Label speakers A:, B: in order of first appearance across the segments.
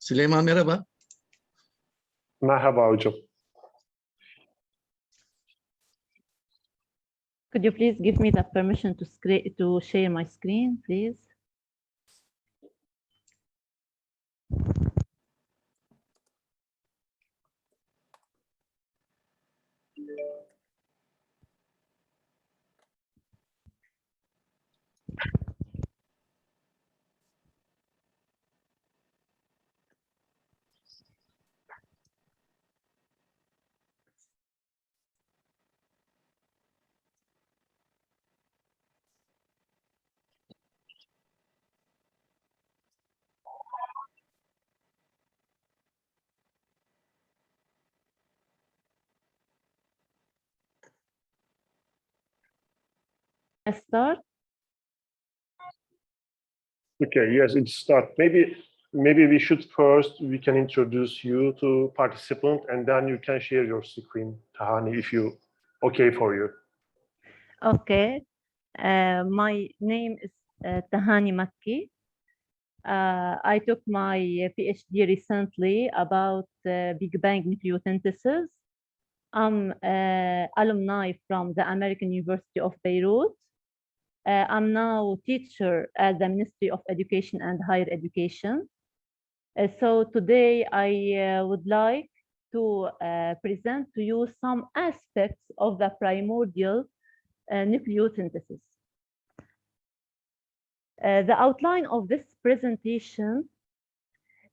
A: Süleyman merhaba.
B: Merhaba hocam.
C: Could you please give me the permission to share my screen, please? I start?
B: Okay, yes, it start. Maybe we should we can introduce you to participant, and then you can share your screen, Tahani, if you okay for you.
C: Okay. My name is Tahani Makki. I took my PhD recently about Big Bang nucleosynthesis. I'm alumni from the American University of Beirut. I'm now teacher at the Ministry of Education and Higher Education. So today I would like to present to you some aspects of the primordial nucleosynthesis. The outline of this presentation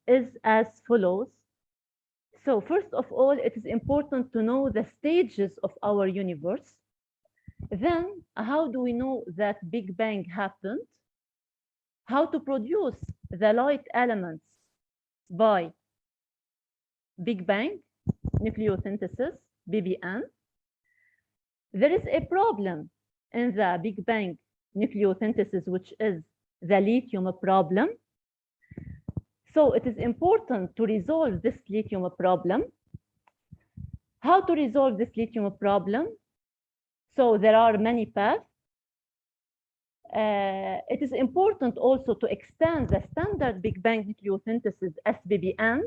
C: is as follows. So first of all, it is important to know the stages of our universe. Then, how do we know that Big Bang happened? How to produce the light elements by Big Bang, nucleosynthesis, BBN. There is a problem in the Big Bang nucleosynthesis, which is the lithium problem. So it is important to resolve this lithium problem. How to resolve this lithium problem? So there are many paths. It is important also to extend the standard Big Bang nucleosynthesis SBBN,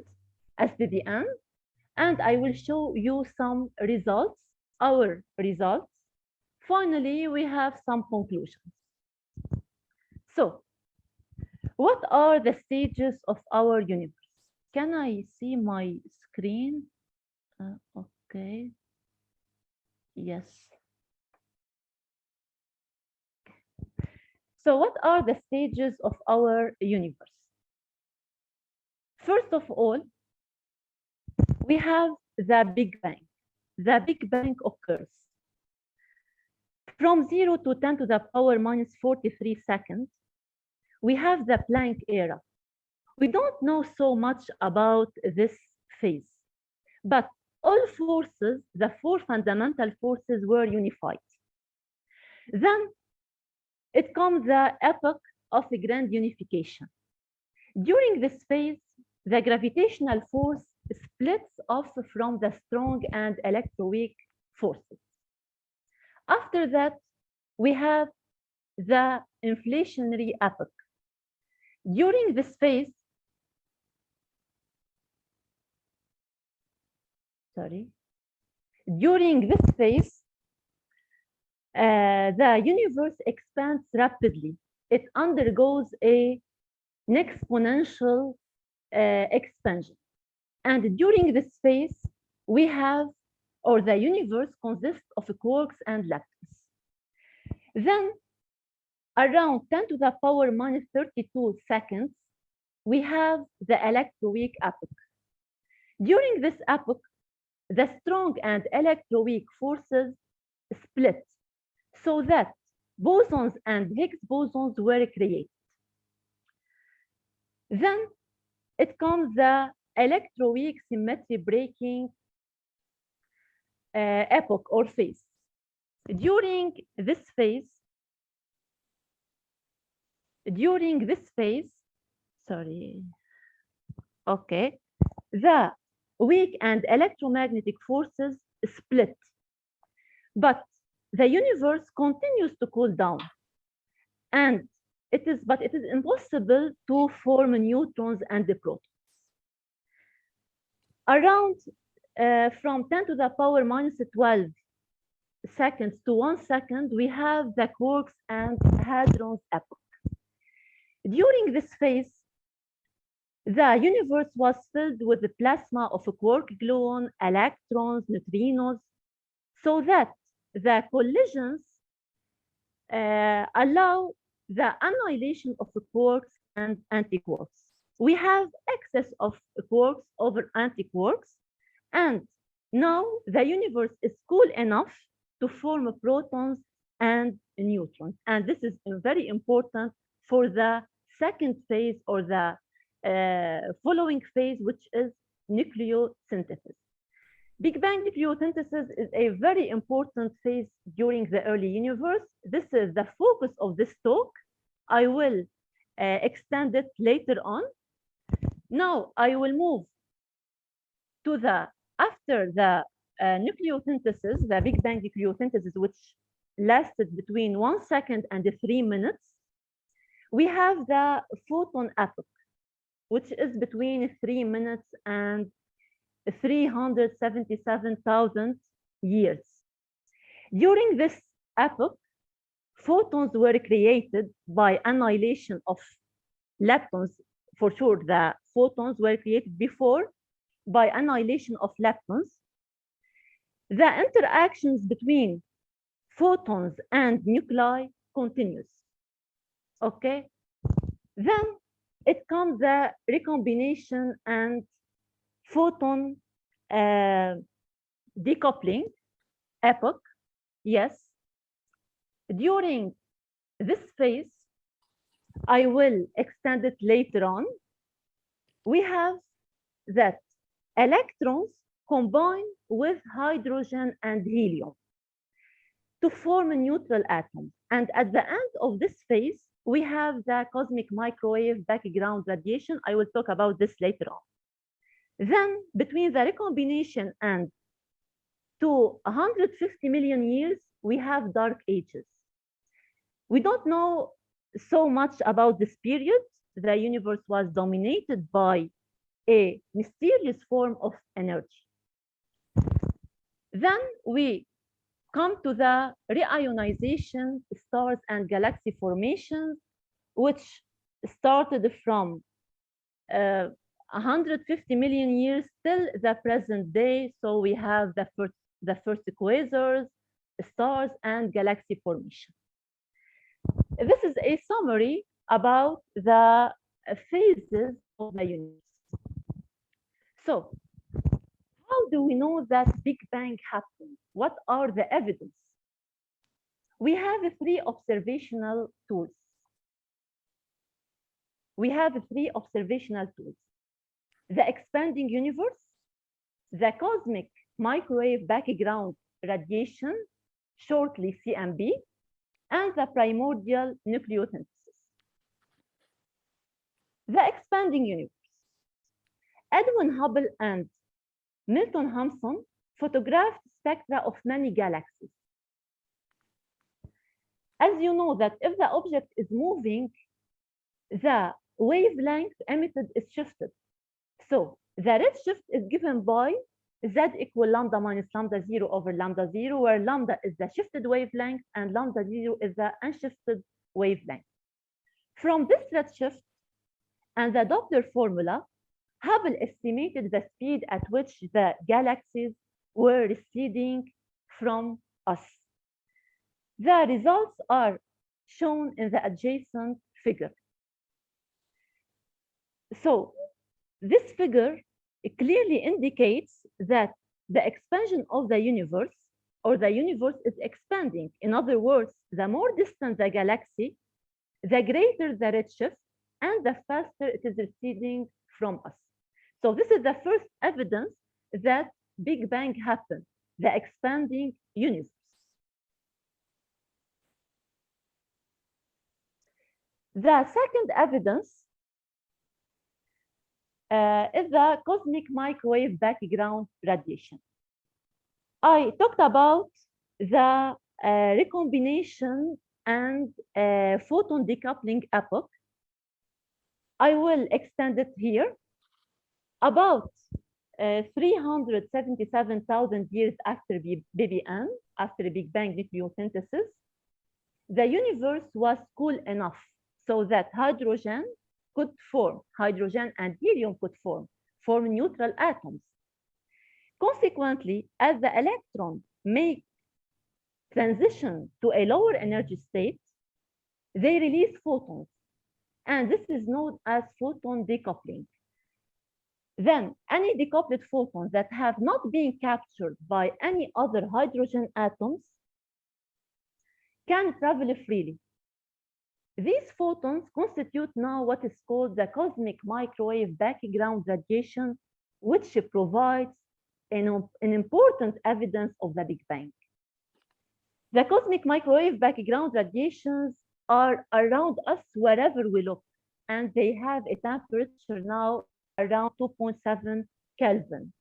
C: and I will show you some results, our results. Finally, we have some conclusions. So, what are the stages of our universe? Can I see my screen? Okay. Yes. So what are the stages of our universe? First of all, we have the Big Bang. The Big Bang occurs from 0 to 10 to the power minus 43 seconds. We have the Planck era. We don't know so much about this phase, but all forces, the four fundamental forces, were unified. Then it comes the epoch of the grand unification. During this phase, the gravitational force splits off from the strong and electroweak forces. After that, we have the inflationary epoch. During this phase, the universe expands rapidly. It undergoes an exponential expansion. And during this phase, we have, or the universe consists of quarks and leptons. Then, around 10 to the power minus 32 seconds, we have the electroweak epoch. During this epoch, the strong and electroweak forces split so that bosons and Higgs bosons were created. Then it comes the electroweak symmetry breaking epoch or phase. During this phase, the weak and electromagnetic forces split, but the universe continues to cool down, and it is impossible to form neutrons and the protons. Around from 10 to the power minus 12 seconds to 1 second, we have the quarks and hadrons epoch. During this phase, the universe was filled with the plasma of a quark gluon, electrons, neutrinos, so that the collisions allow the annihilation of the quarks and antiquarks. We have excess of quarks over antiquarks, and now the universe is cool enough to form protons and neutrons. And this is very important for the second phase or the following phase, which is nucleosynthesis. Big Bang nucleosynthesis is a very important phase during the early universe. This is the focus of this talk. I will extend it later on. Now I will move to the after the nucleosynthesis, the Big Bang nucleosynthesis, which lasted between 1 second and 3 minutes. We have the photon epoch, which is between 3 minutes and 377,000 years. During this epoch, photons were created by annihilation of leptons. For sure, the photons were created before by annihilation of leptons. The interactions between photons and nuclei continues. Okay? Then it comes the recombination and photon decoupling epoch. Yes. During this phase, I will extend it later on. We have that electrons combine with hydrogen and helium to form a neutral atom. And at the end of this phase, we have the cosmic microwave background radiation. I will talk about this later on. Then between the recombination and to 150 million years, we have dark ages. We don't know so much about this period. The universe was dominated by a mysterious form of energy. Then we come to the reionization, stars and galaxy formation, which started from 150 million years till the present day. So we have the first quasars, stars, and galaxy formation. This is a summary about the phases of the universe. So, how do we know that Big Bang happened? What are the evidence? We have three observational tools. The expanding universe, the cosmic microwave background radiation, shortly CMB, and the primordial nucleosynthesis. The expanding universe. Edwin Hubble and Milton Hampson photographed spectra of many galaxies. As you know that if the object is moving, the wavelength emitted is shifted. So the redshift is given by Z equal lambda minus lambda 0 over lambda 0, where lambda is the shifted wavelength and lambda 0 is the unshifted wavelength. From this redshift and the Doppler formula, Hubble estimated the speed at which the galaxies were receding from us. The results are shown in the adjacent figure. So this figure clearly indicates that the expansion of the universe, or the universe is expanding. In other words, the more distant the galaxy, the greater the redshift and the faster it is receding from us. So this is the first evidence that Big Bang happened, the expanding universe. The second evidence is the cosmic microwave background radiation. I talked about the recombination and photon decoupling epoch. I will extend it here. About 377,000 years after BBN, after Big Bang nucleosynthesis, the universe was cool enough so that hydrogen and helium could form neutral atoms. Consequently, as the electron may transition to a lower energy state, they release photons, and this is known as photon decoupling. Then, any decoupled photons that have not been captured by any other hydrogen atoms can travel freely. These photons constitute now what is called the cosmic microwave background radiation, which provides an important evidence of the Big Bang. The cosmic microwave background radiations are around us wherever we look, and they have a temperature now around 2.7 Kelvin,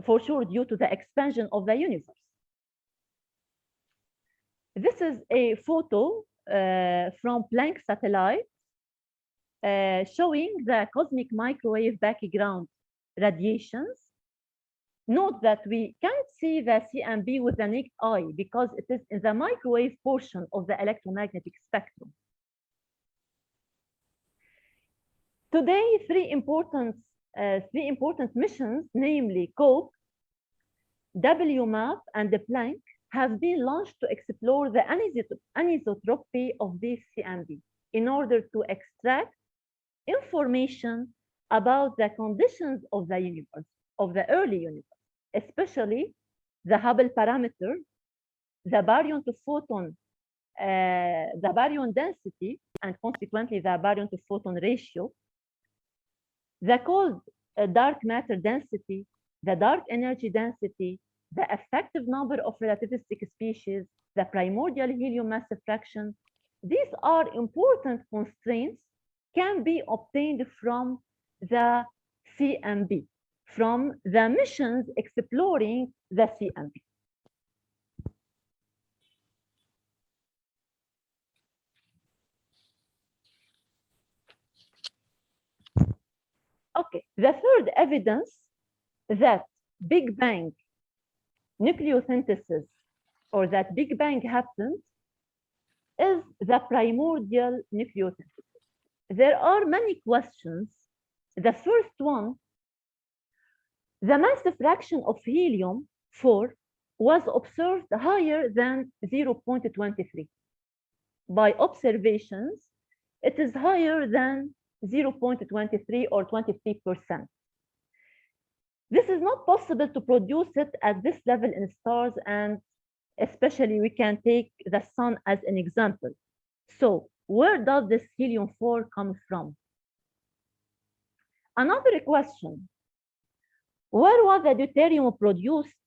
C: for sure due to the expansion of the universe. This is a photo from Planck satellite showing the cosmic microwave background radiations. Note that we can't see the CMB with the naked eye because it is in the microwave portion of the electromagnetic spectrum. Today, three important missions, namely COPE, WMAP, and the Planck, have been launched to explore the anisotropy of this CMB in order to extract information about the conditions of the universe, of the early universe, especially the Hubble parameter, the baryon to photon, the baryon density, and consequently the baryon to photon ratio, the cold dark matter density, the dark energy density, the effective number of relativistic species, the primordial helium mass fraction. These are important constraints can be obtained from the CMB, from the missions exploring the CMB. Okay, the third evidence that Big Bang nucleosynthesis or that Big Bang happened is the primordial nucleosynthesis. There are many questions. The first one, the mass fraction of helium-4 was observed higher than 0.23. By observations, it is higher than 0.23 or 23%. This is not possible to produce it at this level in stars, and especially we can take the sun as an example. So where does this helium-4 come from? Another question, where was the deuterium produced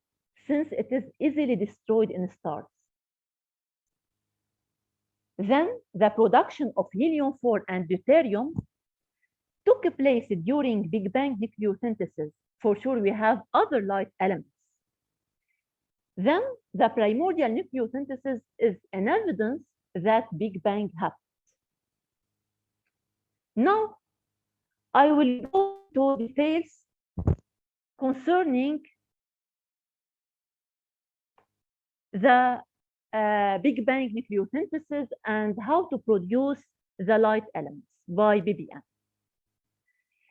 C: since it is easily destroyed in stars? Then the production of helium-4 and deuterium took place during Big Bang nucleosynthesis. For sure, we have other light elements. Then the primordial nucleosynthesis is an evidence that Big Bang happened. Now, I will go to details concerning the Big Bang nucleosynthesis and how to produce the light elements by BBN.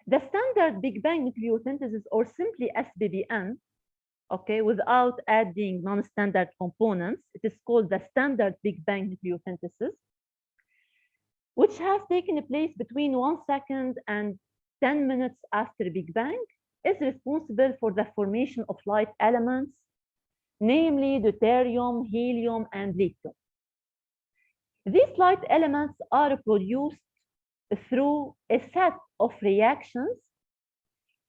C: The standard Big Bang nucleosynthesis, or simply SBBN, okay, without adding non-standard components, it is called the standard Big Bang nucleosynthesis, which has taken place between 1 second and 10 minutes after Big Bang, is responsible for the formation of light elements, namely deuterium, helium, and lithium. These light elements are produced through a set of reactions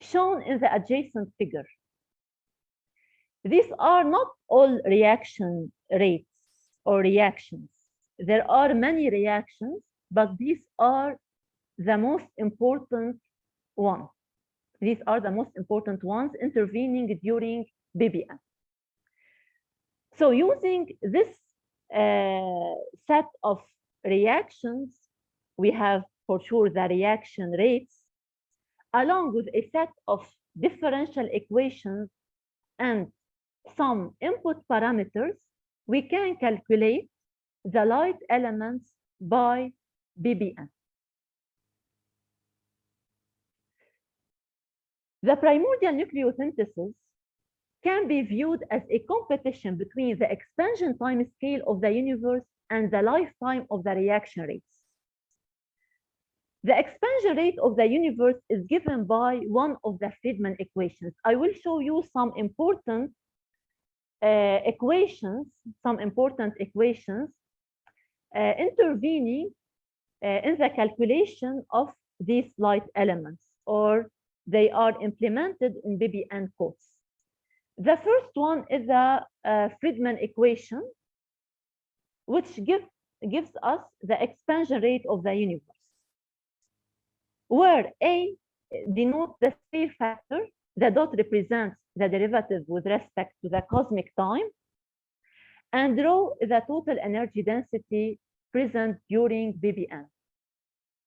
C: shown in the adjacent figure. These are not all reaction rates or reactions. There are many reactions, but these are the most important ones. These are the most important ones intervening during BBN. So using this set of reactions, we have for sure the reaction rates, along with a set of differential equations and some input parameters, we can calculate the light elements by BBN. The primordial nucleosynthesis can be viewed as a competition between the expansion time scale of the universe and the lifetime of the reaction rates. The expansion rate of the universe is given by one of the Friedman equations. I will show you some important equations intervening in the calculation of these light elements, or they are implemented in BBN codes. The first one is the Friedman equation, which gives us the expansion rate of the universe, where A denotes the scale factor, the dot represents the derivative with respect to the cosmic time, and rho is the total energy density present during BBN.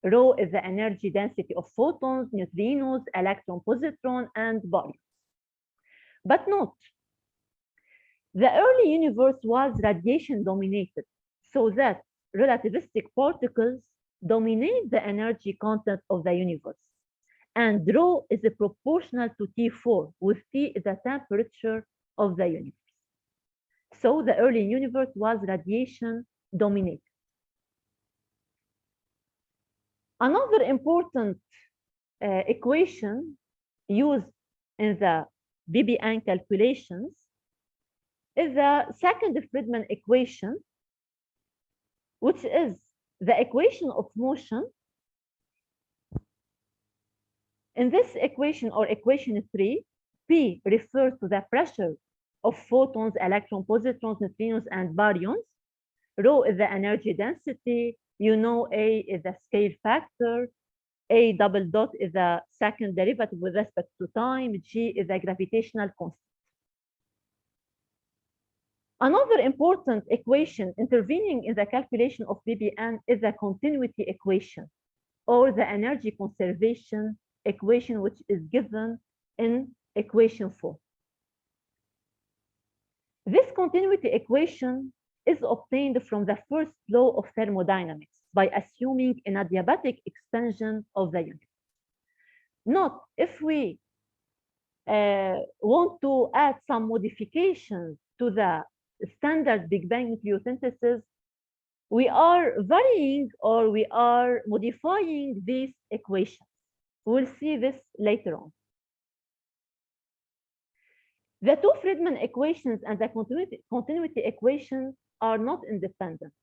C: Rho is the energy density of photons, neutrinos, electron, positron, and baryons. But note, the early universe was radiation dominated, so that relativistic particles dominate the energy content of the universe. And rho is proportional to T4, with T is the temperature of the universe. So the early universe was radiation dominated. Another important equation used in the BBN calculations is the second Friedman equation, which is the equation of motion. In this equation, or equation 3, P refers to the pressure of photons, electrons, positrons, neutrinos, and baryons. Rho is the energy density. You know A is the scale factor. A double dot is the second derivative with respect to time. G is the gravitational constant. Another important equation intervening in the calculation of BBN is the continuity equation, or the energy conservation equation, which is given in equation 4. This continuity equation is obtained from the first law of thermodynamics by assuming an adiabatic expansion of the universe. Note, if we want to add some modifications to the standard Big Bang nucleosynthesis, we are varying, or we are modifying these equations. We'll see this later on. The two Friedman equations and the continuity equation are not independent.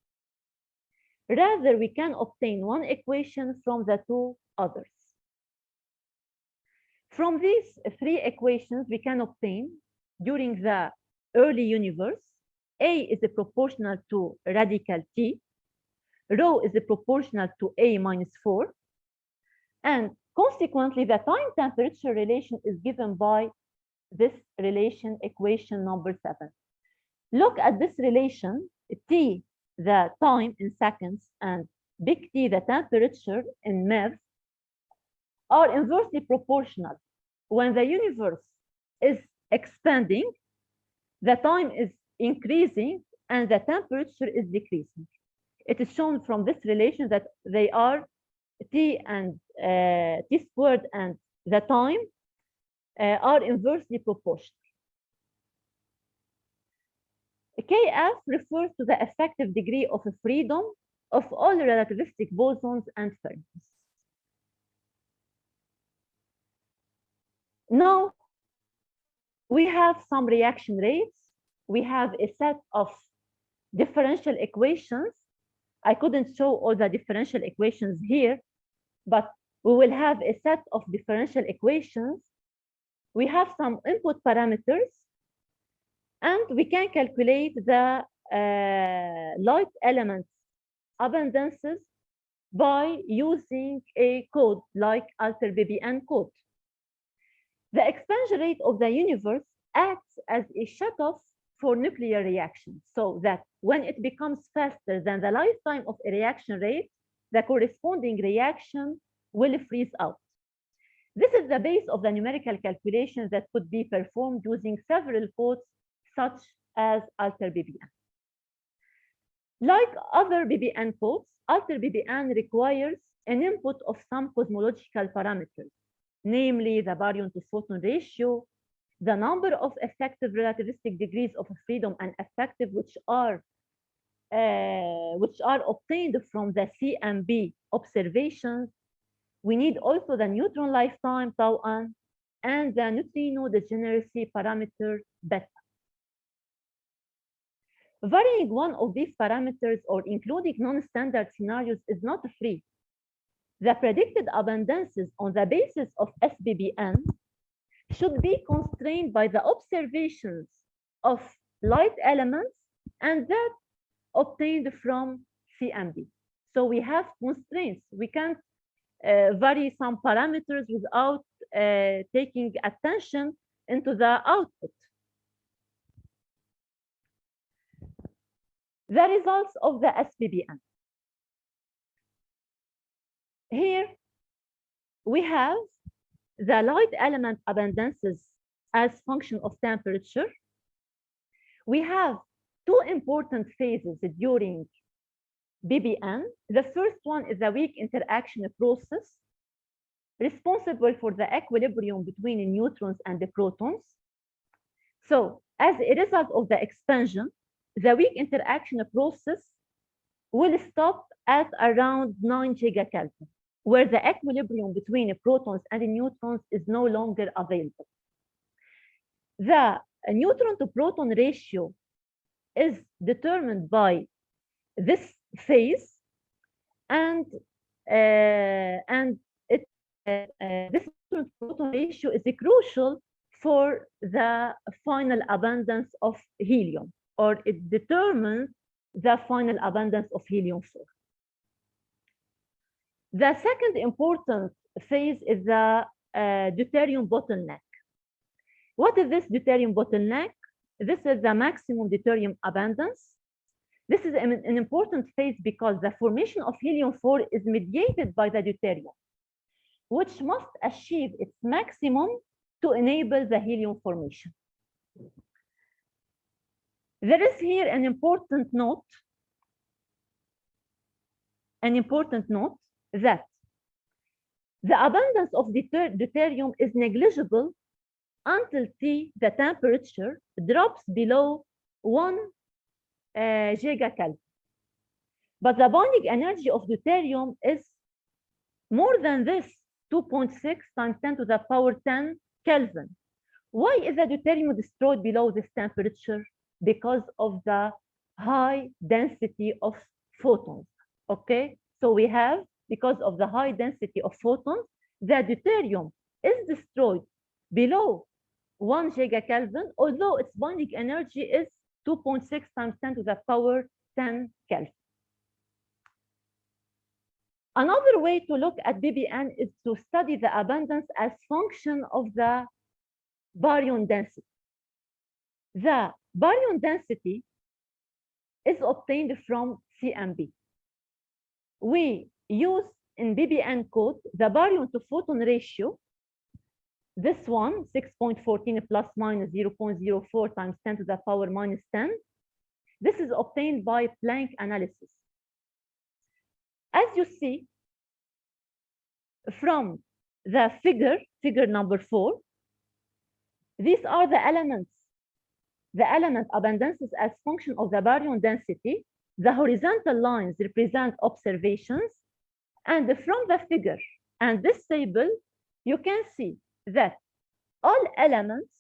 C: Rather, we can obtain one equation from the two others. From these three equations, we can obtain, during the early universe, A is proportional to radical T, rho is proportional to A minus 4, and consequently, the time-temperature relation is given by this relation, equation number 7. Look at this relation, T, the time in seconds, and big T, the temperature in MeV, are inversely proportional. When the universe is expanding, the time is increasing and the temperature is decreasing. It is shown from this relation that they are T and T squared and the time are inversely proportional. Kf refers to the effective degree of freedom of all relativistic bosons and fermions. Now, we have some reaction rates. We have a set of differential equations. I couldn't show all the differential equations here, but we will have a set of differential equations. We have some input parameters, and we can calculate the light elements abundances by using a code like alter BBN code. The expansion rate of the universe acts as a shutoff for nuclear reactions, so that when it becomes faster than the lifetime of a reaction rate, the corresponding reaction will freeze out. This is the base of the numerical calculations that could be performed using several codes such as alter BBN. Like other BBN codes, alter BBN requires an input of some cosmological parameters, namely the baryon to photon ratio, the number of effective relativistic degrees of freedom and effective, which are obtained from the CMB observations. We need also the neutron lifetime tau-n and the neutrino degeneracy parameter beta. Varying one of these parameters or including non-standard scenarios is not free. The predicted abundances on the basis of SBBN should be constrained by the observations of light elements and that obtained from CMB. So we have constraints. We can't vary some parameters without taking attention into the output. The results of the SBBN. Here we have the light element abundances as function of temperature. We have two important phases during BBN. The first one is the weak interaction process, responsible for the equilibrium between neutrons and the protons. So as a result of the expansion, the weak interaction process will stop at around 9 gigakelvin, where the equilibrium between protons and neutrons is no longer available. The neutron to proton ratio is determined by this phase, and this neutron to proton ratio is crucial for the final abundance of helium, or it determines the final abundance of helium-4. The second important phase is the deuterium bottleneck. What is this deuterium bottleneck? This is the maximum deuterium abundance. This is an important phase because the formation of helium-4 is mediated by the deuterium, which must achieve its maximum to enable the helium formation. There is here an important note that the abundance of deuterium is negligible until the temperature drops below 1 gigakelvin. But the bonding energy of deuterium is more than this, 2.6 times 10 to the power 10 Kelvin. Why is the deuterium destroyed below this temperature? Because of the high density of photons. Okay, so we have, because of the high density of photons, the deuterium is destroyed below 1 gigakelvin, although its bonding energy is 2.6 times 10 to the power 10 Kelvin. Another way to look at BBN is to study the abundance as function of the baryon density. The baryon density is obtained from CMB. We use in BBN code the baryon to photon ratio. This one, 6.14 plus minus 0.04 times 10 to the power minus 10. This is obtained by Planck analysis. As you see from the figure number 4, these are the element abundances as function of the baryon density. The horizontal lines represent observations, and from the figure and this table, you can see that all elements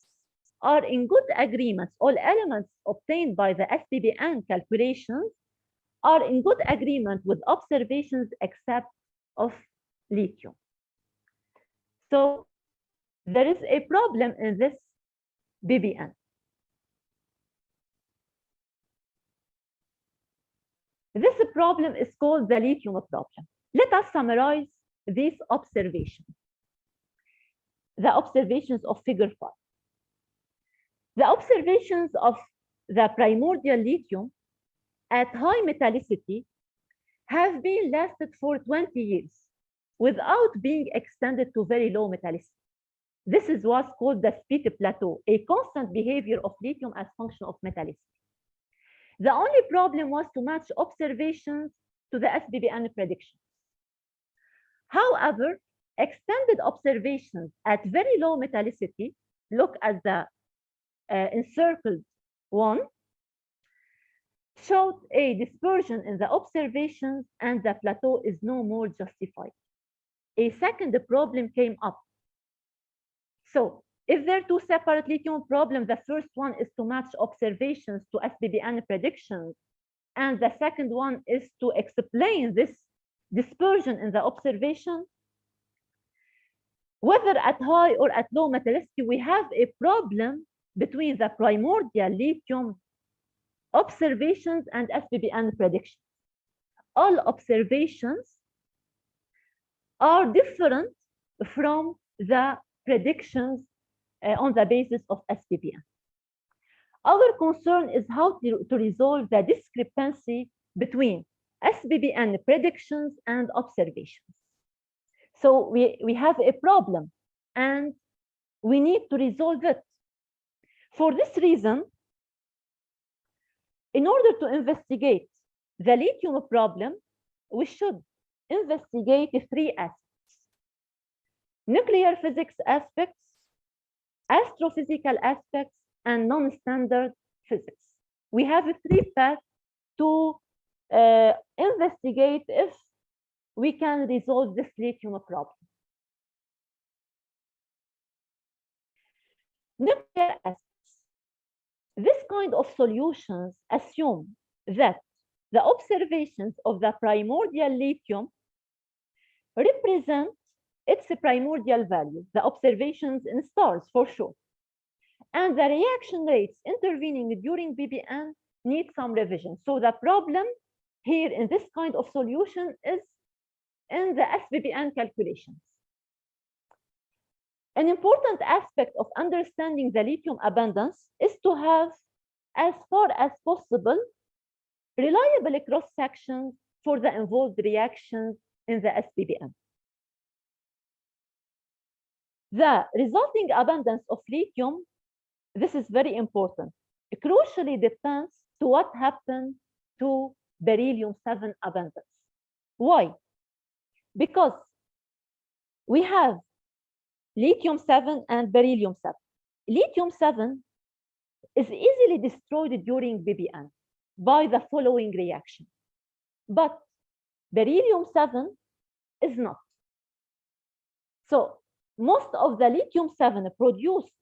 C: are in good agreement. All elements obtained by the SBBN calculations are in good agreement with observations except of lithium. So there is a problem in this BBN. This problem is called the lithium problem. Let us summarize these observations. The observations of figure 5. The observations of the primordial lithium at high metallicity have been lasted for 20 years. without being extended to very low metallicity. This is what's called the split plateau, a constant behavior of lithium as function of metallicity. The only problem was to match observations to the SBBN predictions. However, extended observations at very low metallicity, look at the encircled one, showed a dispersion in the observations and the plateau is no more justified. A second problem came up. So if there are two separate lithium problems, the first one is to match observations to SBBN predictions, and the second one is to explain this dispersion in the observation. Whether at high or at low metallicity, we have a problem between the primordial lithium observations and SBBN predictions. All observations are different from the predictions on the basis of SBBN. Our concern is how to resolve the discrepancy between SBBN predictions and observations. So we have a problem and we need to resolve it. For this reason, in order to investigate the lithium problem, we should investigate three aspects: nuclear physics aspects, astrophysical aspects, and non-standard physics. We have three paths to investigate if we can resolve this lithium problem. Nuclear aspects. This kind of solutions assume that the observations of the primordial lithium represent its primordial value, the observations in stars for sure. And the reaction rates intervening during BBN need some revision. So the problem here in this kind of solution is in the SBBN calculations. An important aspect of understanding the lithium abundance is to have, as far as possible, reliable cross-sections for the involved reactions in the SBBN. The resulting abundance of lithium, this is very important, it crucially depends to what happened to beryllium-7 abundance. Why? Because we have lithium-7 and beryllium-7. Lithium-7 is easily destroyed during BBN by the following reaction, but beryllium-7 is not. So most of the lithium-7 produced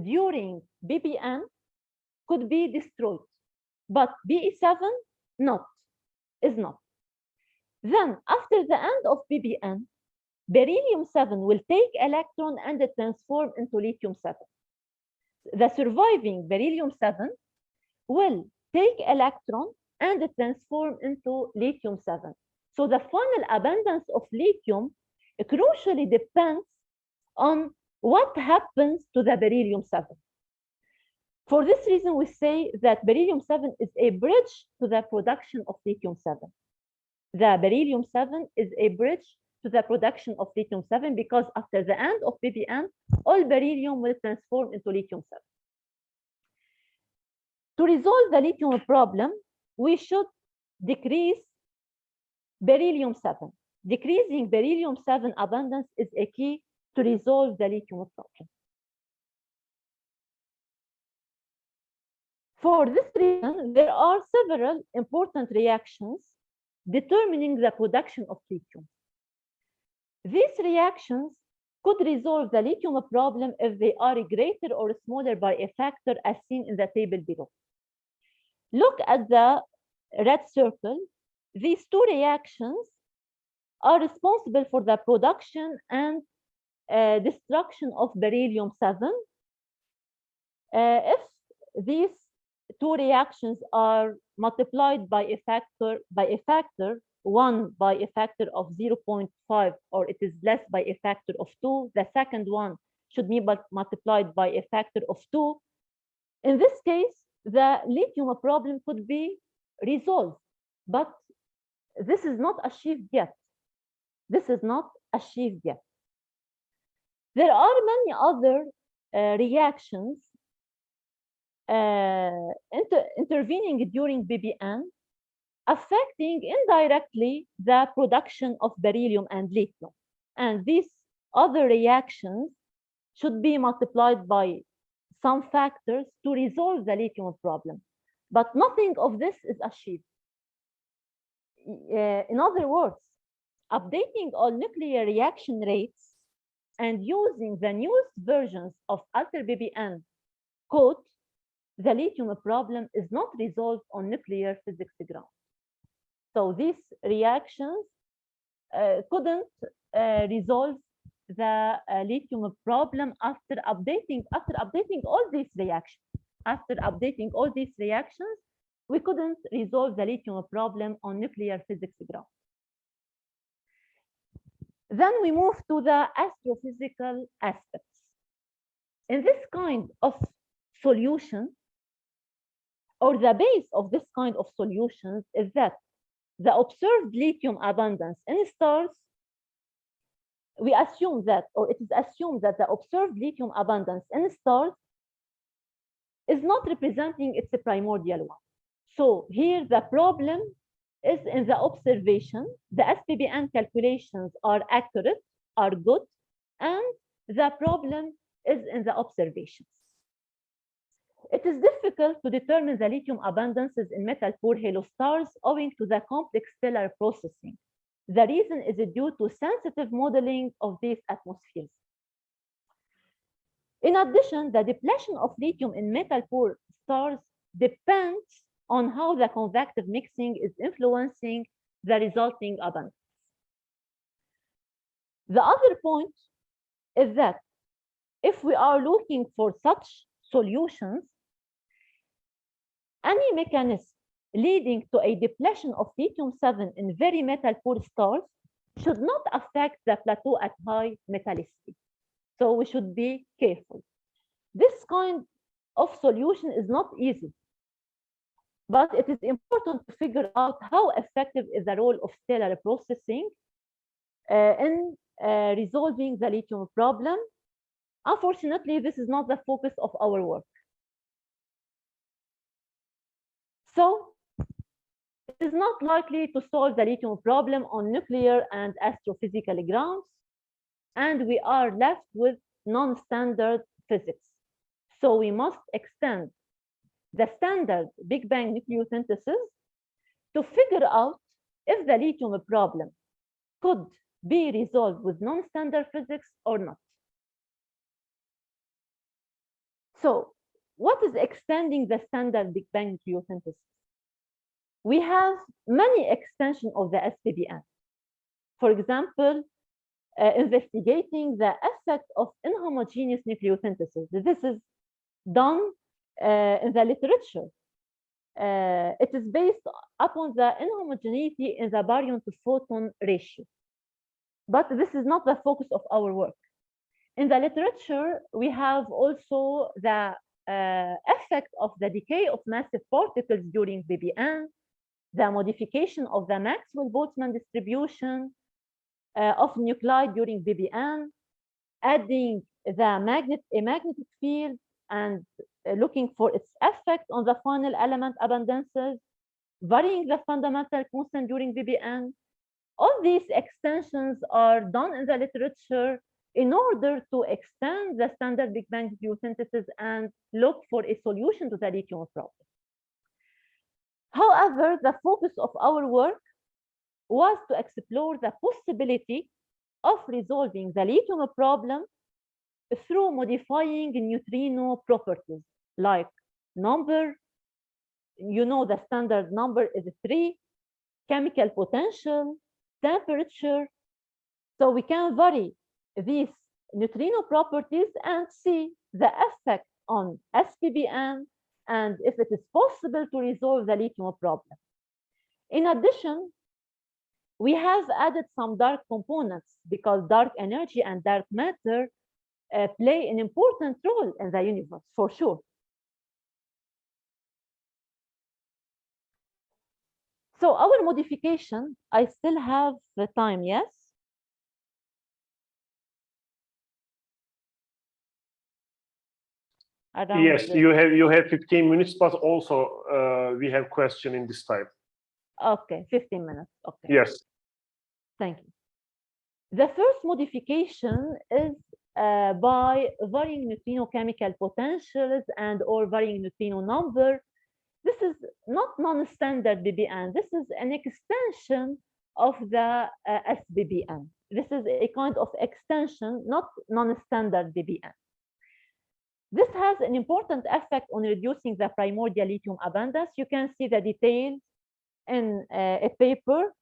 C: during BBN could be destroyed, but Be7 is not. Then after the end of BBN, beryllium-7 will take electron and transform into lithium-7. The surviving beryllium-7 will take electron and transform into lithium-7. So the final abundance of lithium crucially depends on what happens to the beryllium-7. For this reason, we say that beryllium-7 is a bridge to the production of lithium-7. The beryllium-7 is a bridge to the production of lithium-7 because after the end of BBN, all beryllium will transform into lithium-7. To resolve the lithium problem, we should decrease beryllium-7. Decreasing beryllium-7 abundance is a key to resolve the lithium problem. For this reason, there are several important reactions determining the production of lithium. These reactions could resolve the lithium problem if they are greater or smaller by a factor as seen in the table below. Look at the red circle. These two reactions are responsible for the production and destruction of beryllium-7. If these two reactions are multiplied by a factor, one by a factor of 0.5, or it is less by a factor of 2, the second one should be multiplied by a factor of 2. In this case, the lithium problem could be resolved, but this is not achieved yet. This is not achieved yet. There are many other reactions intervening during BBN, affecting indirectly the production of beryllium and lithium. And these other reactions should be multiplied by some factors to resolve the lithium problem. But nothing of this is achieved. In other words, updating all nuclear reaction rates and using the newest versions of Alter BBN code, the lithium problem is not resolved on nuclear physics ground. So these reactions couldn't resolve the lithium problem after updating all these reactions. After updating all these reactions, we couldn't resolve the lithium problem on nuclear physics ground. Then we move to the astrophysical aspects. In this kind of solution, or the base of this kind of solutions is that the observed lithium abundance in stars, we assume that, or it is assumed that the observed lithium abundance in stars is not representing its primordial one. So here the problem is in the observation. The SPBN calculations are accurate, are good, and the problem is in the observations. It is difficult to determine the lithium abundances in metal-poor halo stars owing to the complex stellar processing. The reason is due to sensitive modeling of these atmospheres. In addition, the depletion of lithium in metal-poor stars depends on how the convective mixing is influencing the resulting abundance. The other point is that if we are looking for such solutions, any mechanism leading to a depletion of lithium-7 in very metal-poor stars should not affect the plateau at high metallicity. So we should be careful. This kind of solution is not easy, but it is important to figure out how effective is the role of stellar processing in resolving the lithium problem. Unfortunately, this is not the focus of our work. So it is not likely to solve the lithium problem on nuclear and astrophysical grounds, and we are left with non-standard physics. So we must extend the standard Big Bang nucleosynthesis to figure out if the lithium problem could be resolved with non-standard physics or not. So what is extending the standard Big Bang nucleosynthesis? We have many extensions of the SPBN. For example, investigating the effect of inhomogeneous nucleosynthesis. This is done in the literature. It is based upon the inhomogeneity in the baryon to photon ratio. But this is not the focus of our work. In the literature, we have also the effect of the decay of massive particles during BBN, the modification of the Maxwell-Boltzmann distribution of nuclei during BBN, adding a magnetic field and looking for its effect on the final element abundances, varying the fundamental constant during BBN. All these extensions are done in the literature in order to extend the standard Big Bang nucleosynthesis and look for a solution to the lithium problem. However, the focus of our work was to explore the possibility of resolving the lithium problem through modifying neutrino properties like number. You know, the standard number is 3, chemical potential, temperature. So we can vary these neutrino properties and see the effect on SPBN and if it is possible to resolve the lithium problem. In addition, we have added some dark components because dark energy and dark matter play an important role in the universe, for sure. So our modification, I still have the time, yes? around
B: Yes,
C: this.
B: you have 15 minutes, but also we have question in this time.
C: Okay, 15 minutes. Okay,
B: Yes.
C: thank you. The first modification is by varying neutrino chemical potentials and or varying neutrino number. This is not non-standard BBN. This is an extension of the SBBN. This is a kind of extension, not non-standard BBN. This has an important effect on reducing the primordial lithium abundance. You can see the details in a paper,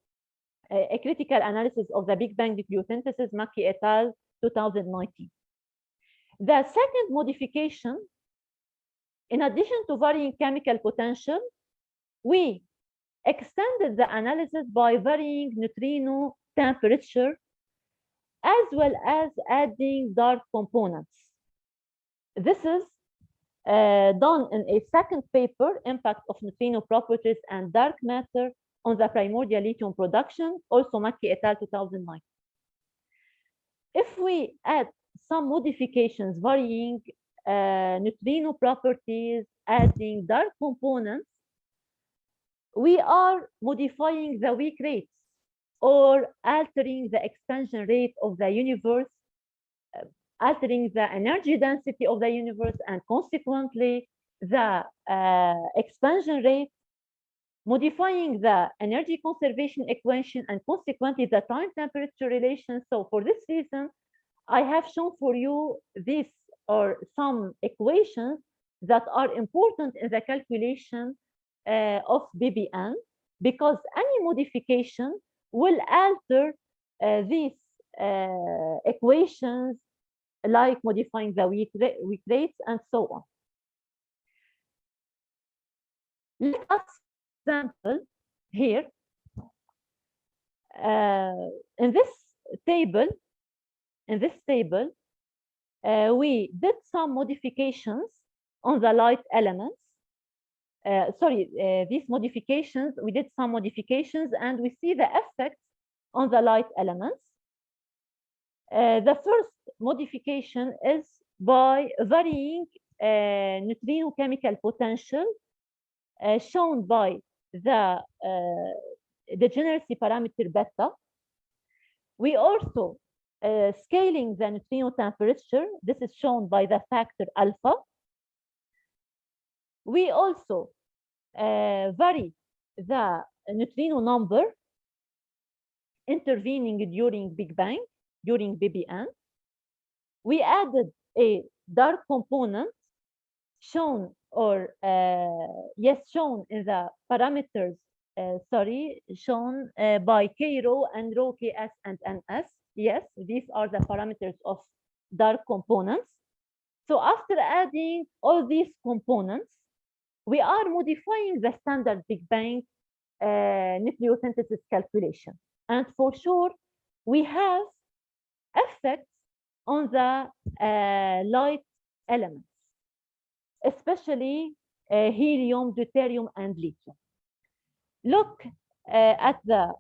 C: a critical analysis of the Big Bang nucleosynthesis, Maki et al. 2019. The second modification, in addition to varying chemical potential, we extended the analysis by varying neutrino temperature as well as adding dark components. This is done in a second paper, Impact of Neutrino Properties and Dark Matter on the Primordial Lithium Production, also Maki et al. 2009. If we add some modifications varying neutrino properties, adding dark components, we are modifying the weak rates or altering the expansion rate of the universe, altering the energy density of the universe, and consequently the expansion rate, modifying the energy conservation equation, and consequently the time temperature relation. So for this reason, I have shown for you these or some equations that are important in the calculation of BBN, because any modification will alter these equations, like modifying the weak rates and so on. Let us example here. In this table, we did some modifications on the light elements. These modifications, we did some modifications and we see the effects on the light elements. The first modification is by varying neutrino chemical potential shown by the degeneracy parameter beta. We also scaling the neutrino temperature. This is shown by the factor alpha. We also vary the neutrino number intervening during Big Bang, during BBN. We added a dark component shown or shown in the parameters, shown by K rho and rho Ks and Ns. Yes, these are the parameters of dark components. So after adding all these components, we are modifying the standard Big Bang nucleosynthesis calculation. And for sure, we have effects on the light elements, especially helium, deuterium, and lithium. Look at the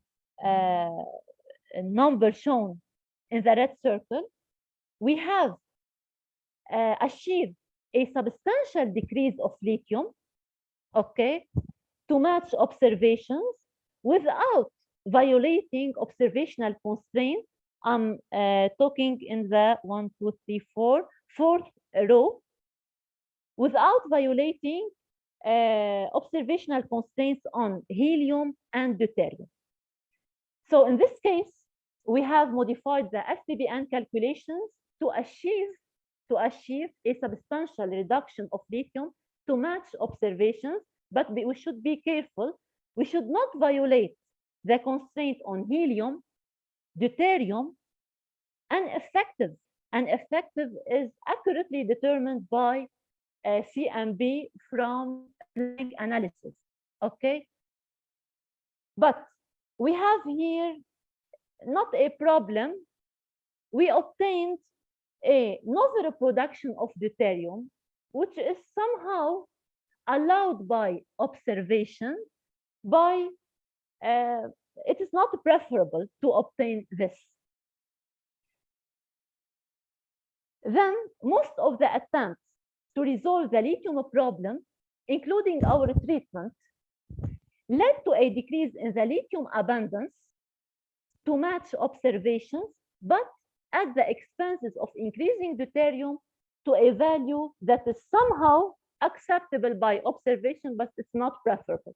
C: number shown in the red circle. We have achieved a substantial decrease of lithium, okay, to match observations without violating observational constraints. I'm talking in the 1, 2, 3, 4, fourth row, without violating observational constraints on helium and deuterium. So in this case, we have modified the SBBN calculations to achieve a substantial reduction of lithium to match observations, but we should be careful. We should not violate the constraint on helium, deuterium, and effective. And effective is accurately determined by CMB from Planck analysis, okay? But we have here not a problem. We obtained a novel production of deuterium, which is somehow allowed by observation, by it is not preferable to obtain this. Then most of the attempts to resolve the lithium problem, including our treatment, led to a decrease in the lithium abundance to match observations, but at the expenses of increasing deuterium to a value that is somehow acceptable by observation, but it's not preferable.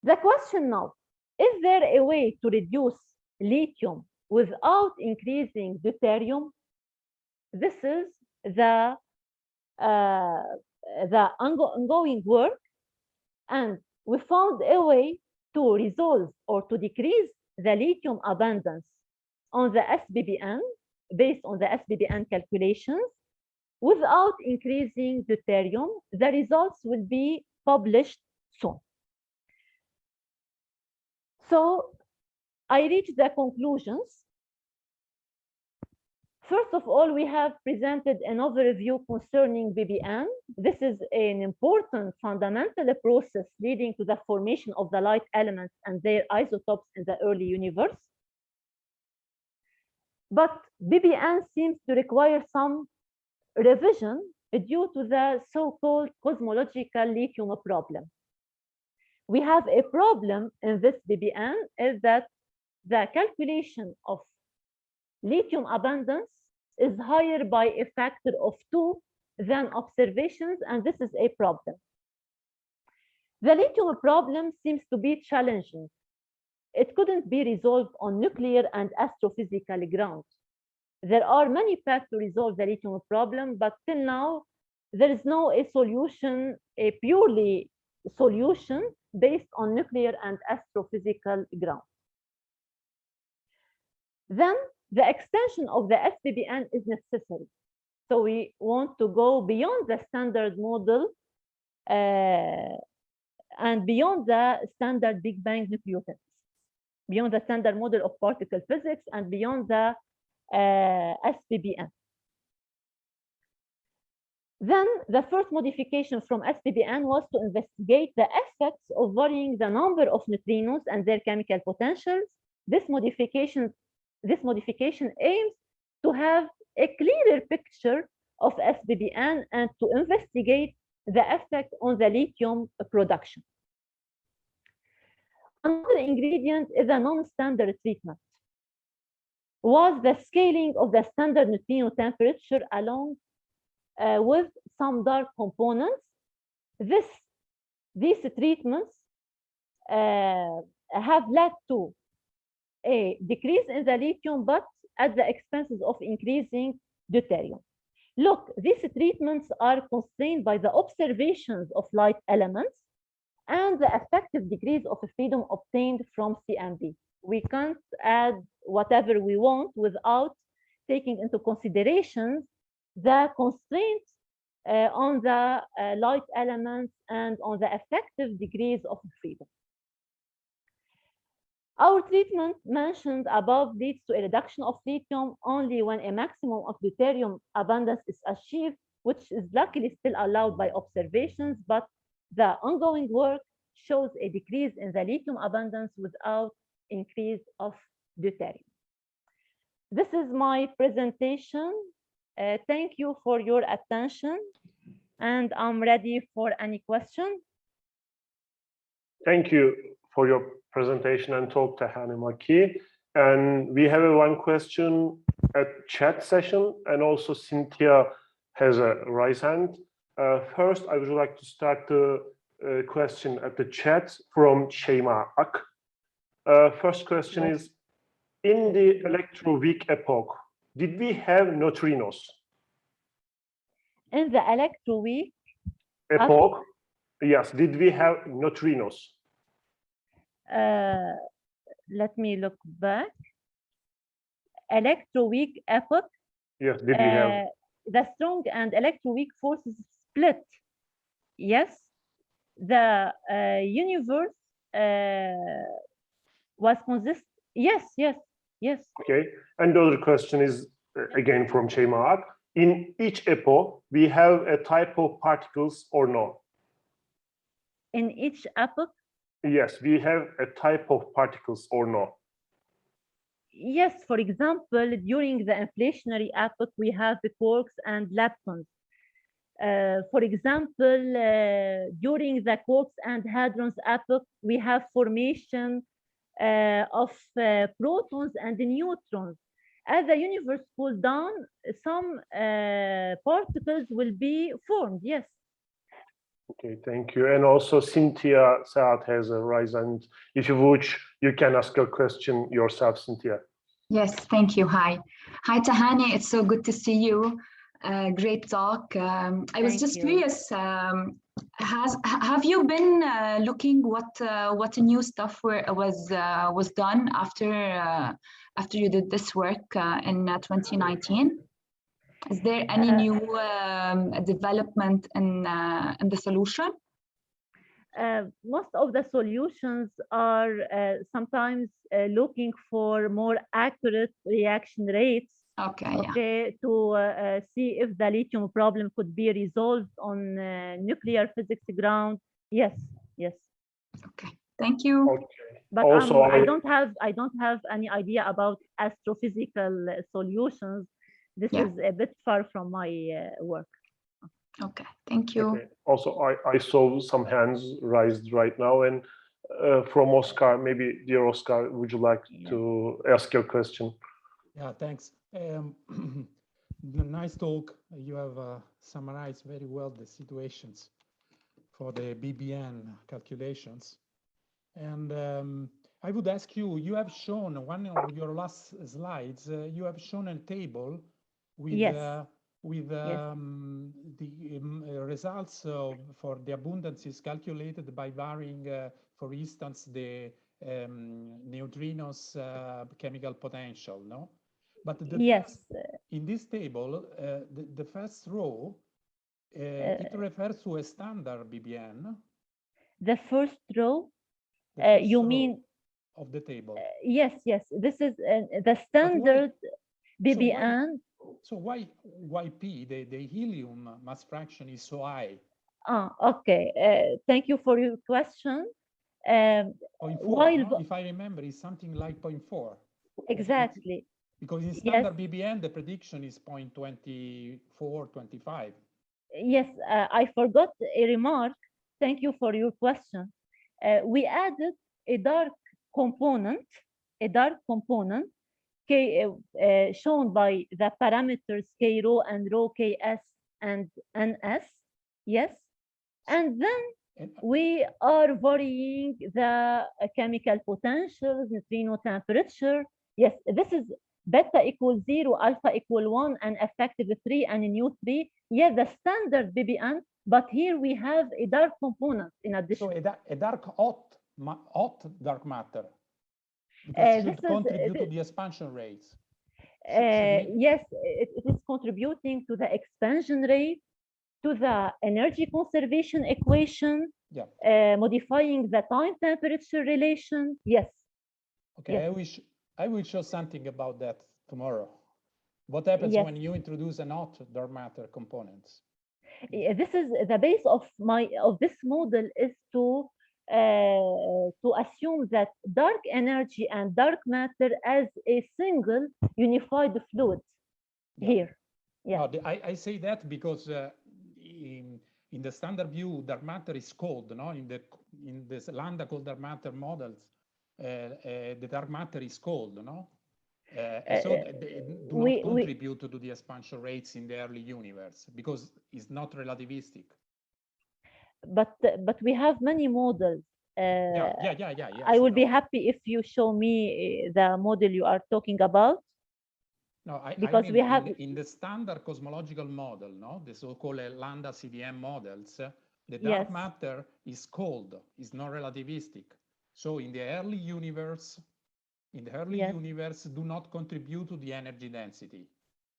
C: The question now, is there a way to reduce lithium without increasing deuterium? This is the ongoing work, and we found a way to resolve or to decrease the lithium abundance on the SBBN, based on the SBBN calculations, without increasing deuterium. The results will be published soon. So I reached the conclusions. First of all, we have presented an overview concerning BBN. This is an important fundamental process leading to the formation of the light elements and their isotopes in the early universe. But BBN seems to require some revision due to the so-called cosmological lithium problem. We have a problem in this BBN, is that the calculation of lithium abundance is higher by a factor of 2 than observations, and this is a problem. The lithium problem seems to be challenging. It couldn't be resolved on nuclear and astrophysical grounds. There are many paths to resolve the lithium problem, but till now, there is no solution, a purely solution based on nuclear and astrophysical grounds. Then the extension of the SBBN is necessary. So we want to go beyond the standard model and beyond the standard Big Bang nucleotons, beyond the standard model of particle physics and beyond the SBBN. Then the first modification from SBBN was to investigate the effects of varying the number of neutrinos and their chemical potentials. This modification aims to have a clearer picture of SBBN and to investigate the effect on the lithium production. Another ingredient is a non-standard treatment, was the scaling of the standard neutrino temperature along with some dark components. These treatments have led to a decrease in the lithium, but at the expenses of increasing deuterium. Look, these treatments are constrained by the observations of light elements and the effective degrees of freedom obtained from CMB. We can't add whatever we want without taking into consideration the constraints on the light elements and on the effective degrees of freedom. Our treatment mentioned above leads to a reduction of lithium only when a maximum of deuterium abundance is achieved, which is luckily still allowed by observations, but the ongoing work shows a decrease in the lithium abundance without increase of deuterium. This is my presentation. Thank you for your attention, and I'm ready for any question.
B: Thank you for your presentation and talk, Tahani Maki. And we have one question at chat session, and also Cynthia has a raised hand. First, I would like to start the question at the chat from Shema Ak. First question is, in the electroweak epoch, did we have neutrinos?
C: In the electroweak
B: epoch, yes, did we have neutrinos?
C: Let me look back. Electroweak epoch.
B: Yes, did we have?
C: The strong and electroweak forces split. Yes, the universe was consist. Yes.
B: Okay, and the other question is again from Shema. In each epoch, we have a type of particles or no?
C: In each epoch?
B: Yes, we have a type of particles or no?
C: Yes, for example, during the inflationary epoch, we have the quarks and leptons. For example, during the quarks and hadrons epoch, we have formation of protons and neutrons. As the universe cools down, some particles will be formed. Yes.
B: Okay, thank you. And also Cynthia Saad has a rise hand. If you wish, you can ask your question yourself, Cynthia.
A: Yes, thank you. Hi. Hi, Tahani. It's so good to see you. Great talk. I was just curious, have you been looking what new stuff was done after you did this work in 2019? Is there any new development in the solution?
C: Most of the solutions are sometimes looking for more accurate reaction rates.
A: Okay,
C: to see if the lithium problem could be resolved on nuclear physics ground. Yes.
A: Okay, thank you.
B: Okay.
C: But
B: also,
C: I don't have any idea about astrophysical solutions. This is a bit far from my work.
A: Okay, thank you.
B: Okay. Also, I saw some hands raised right now, and from Oscar, maybe dear Oscar, would you like to ask your question?
D: Yeah, thanks. Nice talk. You have summarized very well the situations for the BBN calculations. And I would ask you, you have shown one of your last slides, you have shown a table with the results for the abundances calculated by varying, for instance, the neutrinos chemical potential, no? But in this table, the first row, it refers to a standard BBN.
C: The first row, you mean?
D: Of the table.
C: Yes. This is the standard BBN.
D: So why P, the helium mass fraction is so high?
C: Okay. Thank you for your question.
D: 0.4, no? If I remember, it's something like 0.4.
C: Exactly.
D: Because in standard BBN, the prediction is 0.24, 25.
C: Yes, I forgot a remark. Thank you for your question. We added a dark component, shown by the parameters K rho and rho Ks and Ns. Yes. And then we are varying the chemical potentials, neutrino temperature. Yes, this is beta equals 0, alpha equal 1, and effective 3, and nu 3. Yes, the standard BBN, but here we have a dark component in addition.
D: So a dark hot dark matter. Because it should contribute to the expansion rates.
C: Yes, it is contributing to the expansion rate, to the energy conservation equation, modifying the time temperature relation. Yes.
D: Okay, yes. I will show something about that tomorrow. What happens when you introduce an hot dark matter components?
C: This is the base of this model is to assume that dark energy and dark matter as a single unified fluid here.
D: Yeah. No, I say that because in the standard view, dark matter is cold. No, in the lambda cold dark matter models, the dark matter is cold. No, so they do not contribute to the expansion rates in the early universe because it's not relativistic.
C: But we have many models. I will be happy if you show me the model you are talking about.
D: No, because I mean we have in the standard cosmological model, no, the so-called lambda CDM models, the dark matter is cold, is not relativistic. So in the early universe, universe do not contribute to the energy density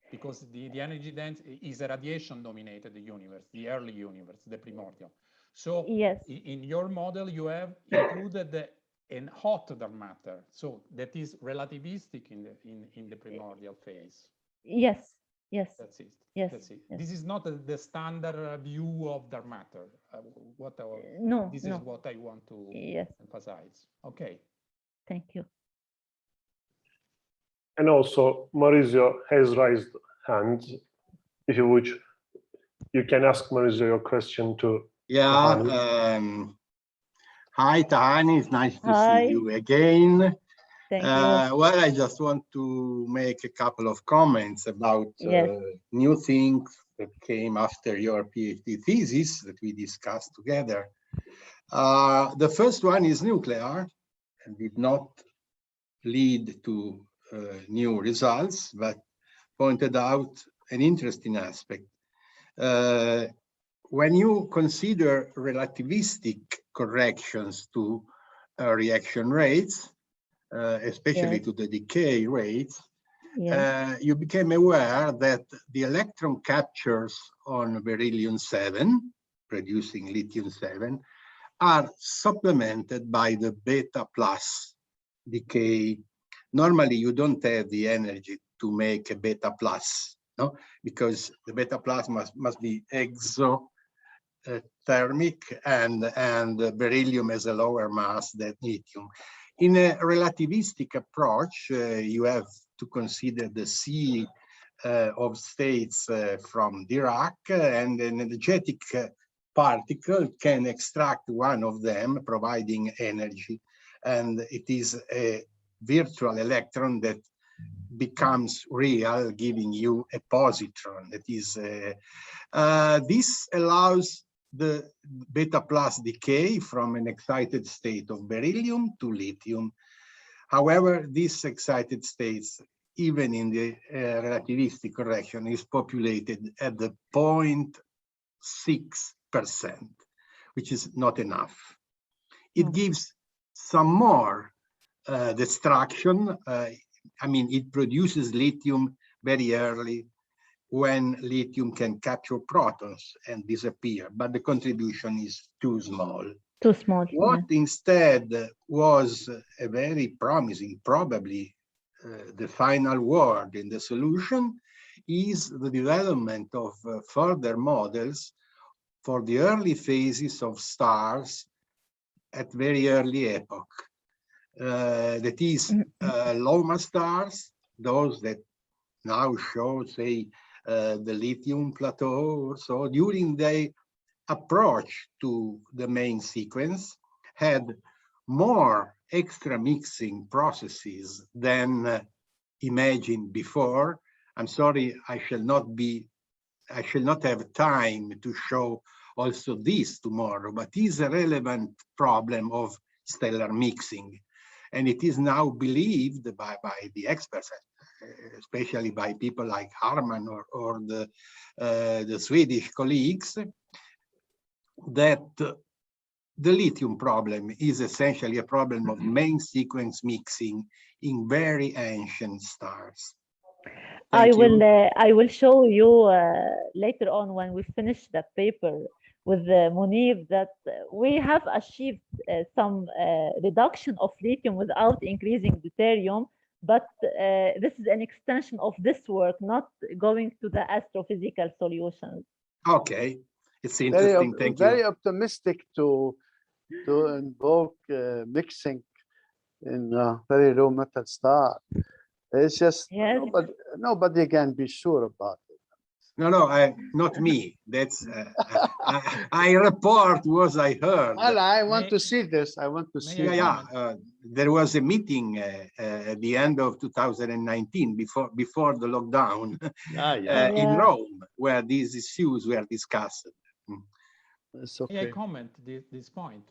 D: because the energy density is a radiation dominated universe, the early universe, the primordial. So in your model, you have included an hot dark matter, so that is relativistic in the primordial phase.
C: Yes.
D: That's it.
C: Yes.
D: That's it. This is not the standard view of dark matter. This is what I want to emphasize. Okay.
C: Thank you.
B: And also Maurizio has raised hand. If you would, you can ask Maurizio your question to.
E: Yeah. Hi, Tahani. It's nice to see you again.
C: Thank you.
E: Well, I just want to make a couple of comments about new things that came after your PhD thesis that we discussed together. The first one is nuclear and did not lead to new results, but pointed out an interesting aspect. When you consider relativistic corrections to reaction rates, especially to the decay rates, you became aware that the electron captures on beryllium-7, producing lithium-7, are supplemented by the beta plus decay. Normally, you don't have the energy to make a beta plus, no? Because the beta plus must be exothermic, and beryllium has a lower mass than lithium. In a relativistic approach, you have to consider the sea of states from Dirac, and an energetic particle can extract one of them, providing energy. And it is a virtual electron that becomes real, giving you a positron. That is, this allows the beta plus decay from an excited state of beryllium to lithium. However, these excited states, even in the relativistic correction, is populated at the 0.6%, which is not enough. It gives some more destruction. I mean, it produces lithium very early when lithium can capture protons and disappear, but the contribution is too small.
C: Too small.
E: What instead was a very promising, probably the final word in the solution, is the development of further models for the early phases of stars at very early epoch. That is, Loma stars, those that now show, say, the lithium plateau or so, during the approach to the main sequence, had more extra mixing processes than imagined before. I'm sorry, I shall not have time to show also this tomorrow, but it is a relevant problem of stellar mixing. And it is now believed by the experts, especially by people like Harman or the Swedish colleagues, that the lithium problem is essentially a problem of main sequence mixing in very ancient stars.
C: I will show you later on when we finish the paper with Munir that we have achieved some reduction of lithium without increasing deuterium, but this is an extension of this work, not going to the astrophysical solutions.
E: Okay, it's interesting. Thank you.
F: Very optimistic to invoke mixing in very low metal star. It's just nobody can be sure about it.
E: No, not me. That's I report what I heard.
F: Well, I want to see this. I want to see.
E: There was a meeting at the end of 2019, before the lockdown, in Rome, where these issues were discussed.
D: May I comment this point?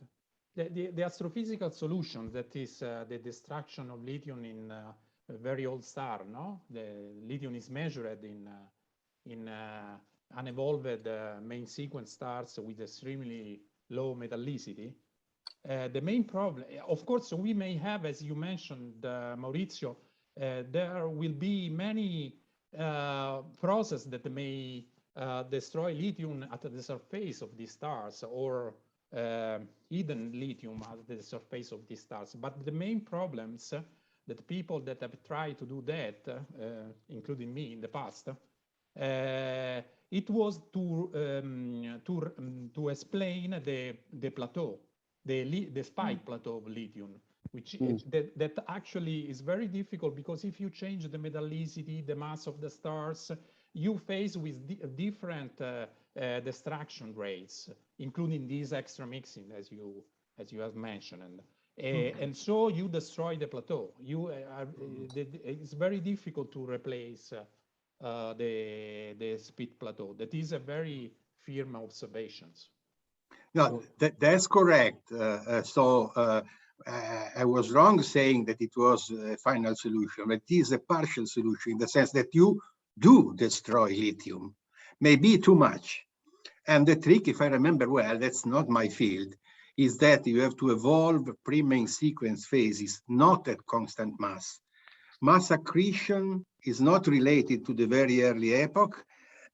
D: The astrophysical solution, that is the destruction of lithium in a very old star, no? The lithium is measured in unevolved main sequence stars with extremely low metallicity. The main problem, of course, we may have, as you mentioned, Maurizio, there will be many processes that may destroy lithium at the surface of these stars, or hidden lithium at the surface of these stars. But the main problems that people that have tried to do that, including me in the past, it was to explain the plateau, the spike plateau of lithium. which that actually is very difficult, because if you change the metallicity, the mass of the stars, you face with different destruction rates, including these extra mixing, as you have mentioned. And so you destroy the plateau. It's very difficult to replace the spit plateau. That is a very firm observations.
E: No, that's correct. I was wrong saying that it was a final solution, but it is a partial solution in the sense that you do destroy lithium, maybe too much. And the trick, if I remember well, that's not my field, is that you have to evolve pre-main sequence phases, not at constant mass. Mass accretion is not related to the very early epoch,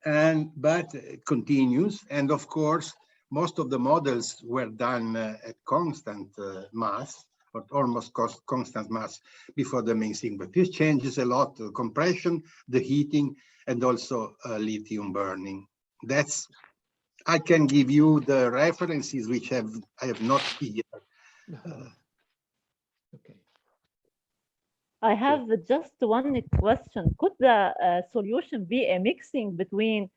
E: but continues. And of course, most of the models were done at constant mass, or almost constant mass before the main sequence. This changes a lot: the compression, the heating, and also lithium burning. I can give you the references which I have not here.
D: Okay.
C: I have just one question. Could the solution be a mixing between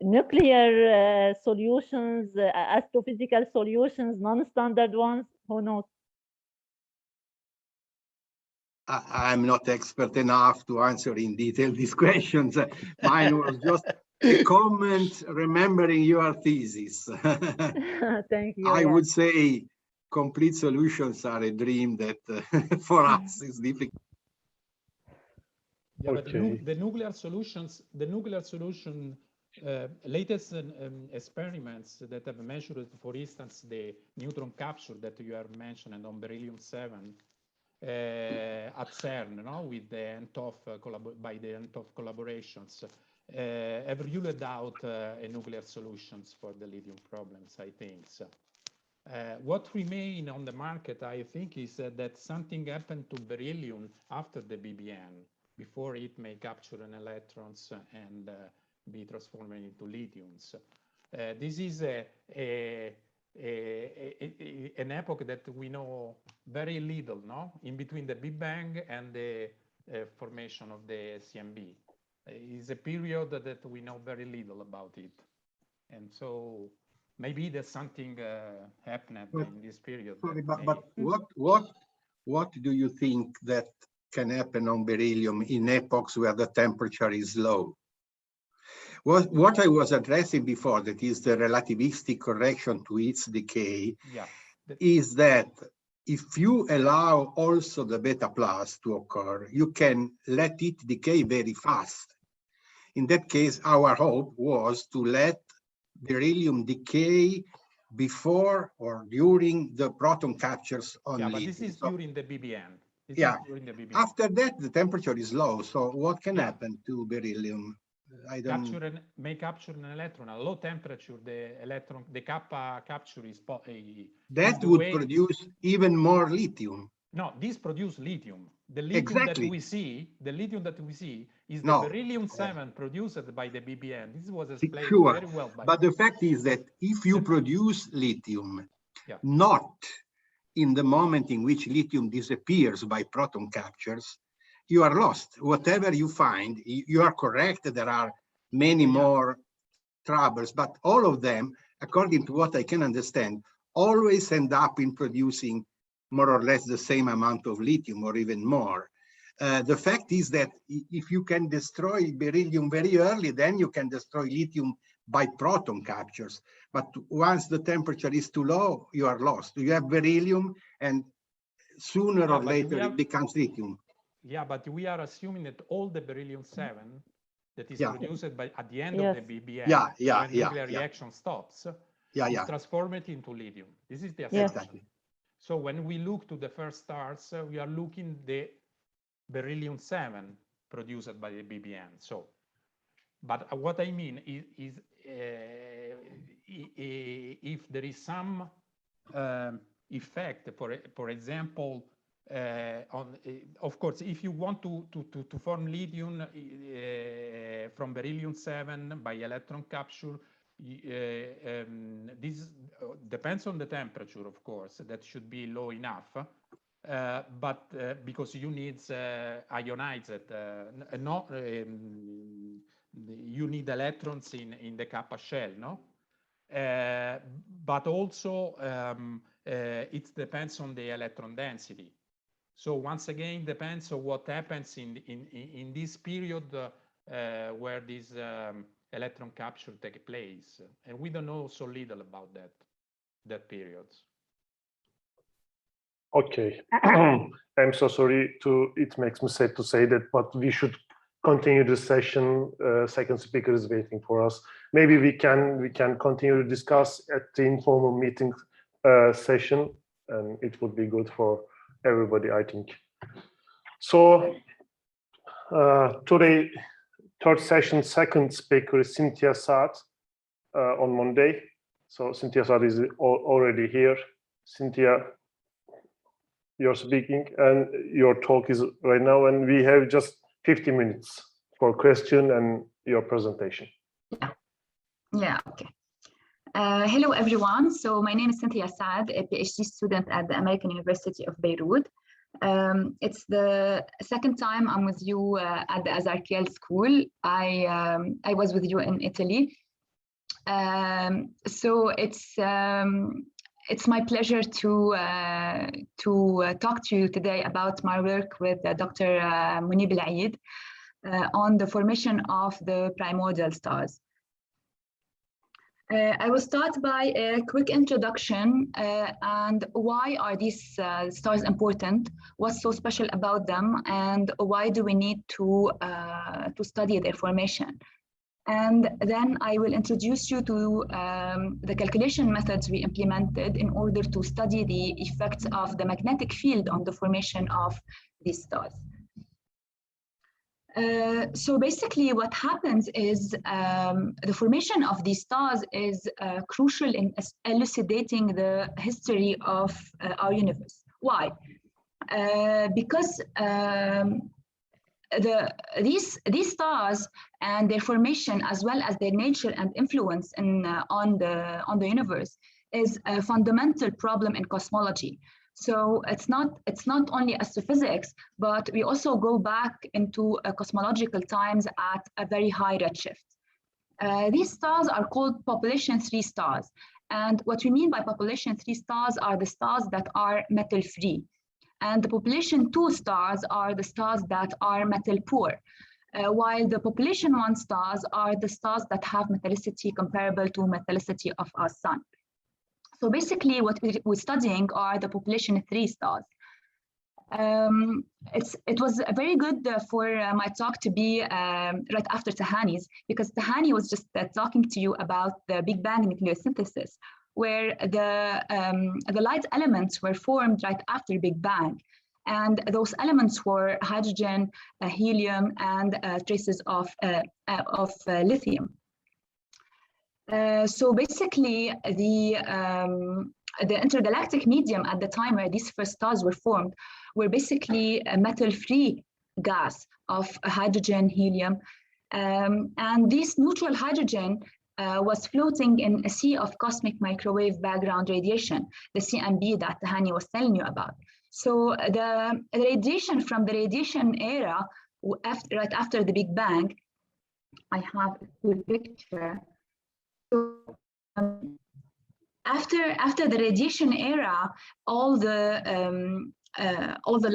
C: nuclear solutions, astrophysical solutions, non-standard ones? Who knows?
E: I'm not expert enough to answer in detail these questions. Mine was just a comment remembering your thesis.
C: Thank you.
E: I would say complete solutions are a dream that for us is difficult.
D: Yeah, but the nuclear solution, latest experiments that have measured, for instance, the neutron capture that you have mentioned on beryllium-7 at CERN, no, with the by the NTOF collaborations, have ruled out nuclear solutions for the lithium problems, I think. So, what remain on the market, I think, is that something happened to beryllium after the BBN, before it may capture an electrons and be transformed into lithiums. This is an epoch that we know very little, no? In between the Big Bang and the formation of the CMB. It's a period that we know very little about it. And so maybe there's something happened in this period.
E: Sorry, but what do you think that can happen on beryllium in epochs where the temperature is low? What I was addressing before, that is the relativistic correction to its decay, is that if you allow also the beta plus to occur, you can let it decay very fast. In that case, our hope was to let beryllium decay before or during the proton captures on lithium.
D: But this is during the BBN.
E: After that, the temperature is low. So what can happen to beryllium?
D: May capture an electron at low temperature. The kappa capture is
E: that would produce even more lithium.
D: No, this produces lithium. The lithium that we see, is the beryllium-7 produced by the BBN. This was explained very well.
E: But the fact is that if you produce lithium, not in the moment in which lithium disappears by proton captures, you are lost. Whatever you find, you are correct. There are many more troubles, but all of them, according to what I can understand, always end up in producing more or less the same amount of lithium or even more. The fact is that if you can destroy beryllium very early, then you can destroy lithium by proton captures. But once the temperature is too low, you are lost. You have beryllium, and sooner or later it becomes lithium.
D: Yeah, but we are assuming that all the beryllium-7 that is produced at the end of the BBN, when nuclear reaction stops, is transformed into lithium. This is the assumption. So when we look to the first stars, we are looking the beryllium-7 produced by the BBN. So, but what I mean is if there is some effect, for example, of course, if you want to form lithium from beryllium-7 by electron capture, this depends on the temperature, of course, that should be low enough. but because you need ionized, you need electrons in the kappa shell, no? But also it depends on the electron density. So once again, depends on what happens in this period where this electron capture takes place, and we don't know so little about that period.
B: Okay, I'm so sorry it makes me sad to say that, but we should continue the session. Second speaker is waiting for us. Maybe we can continue to discuss at the informal meeting session, and it would be good for everybody, I think. So today, third session, second speaker is Cynthia Saad on Monday. So Cynthia Saad is already here. Cynthia, you're speaking and your talk is right now, and we have just 50 minutes for question and your presentation.
A: Yeah, okay. Hello, everyone. So my name is Cynthia Saad, a PhD student at the American University of Beirut. It's the second time I'm with you at the Azarquiel school. I was with you in Italy. So it's my pleasure to talk to you today about my work with Dr. Munib El-Eid on the formation of the primordial stars. I will start by a quick introduction and why are these stars important, what's so special about them, and why do we need to study their formation. And then I will introduce you to the calculation methods we implemented in order to study the effects of the magnetic field on the formation of these stars. So basically what happens is the formation of these stars is crucial in elucidating the history of our universe. Why? Because these stars and their formation, as well as their nature and influence on the universe, is a fundamental problem in cosmology. So it's not only astrophysics, but we also go back into cosmological times at a very high redshift. These stars are called population 3 stars, and what we mean by population 3 stars are the stars that are metal free. And the population 2 stars are the stars that are metal poor, while the population 1 stars are the stars that have metallicity comparable to metallicity of our sun. So basically what we're studying are the population 3 stars. It was very good for my talk to be right after Tahani's, because Tahani was just talking to you about the Big Bang nucleosynthesis, where the light elements were formed right after Big Bang. And those elements were hydrogen, helium, and traces of lithium. So basically, the intergalactic medium at the time where these first stars were formed were basically a metal-free gas of hydrogen, helium. And this neutral hydrogen was floating in a sea of cosmic microwave background radiation, the CMB that Hani was telling you about. So the radiation from the radiation era, right after the Big Bang, I have a cool picture. So, after the radiation era, all the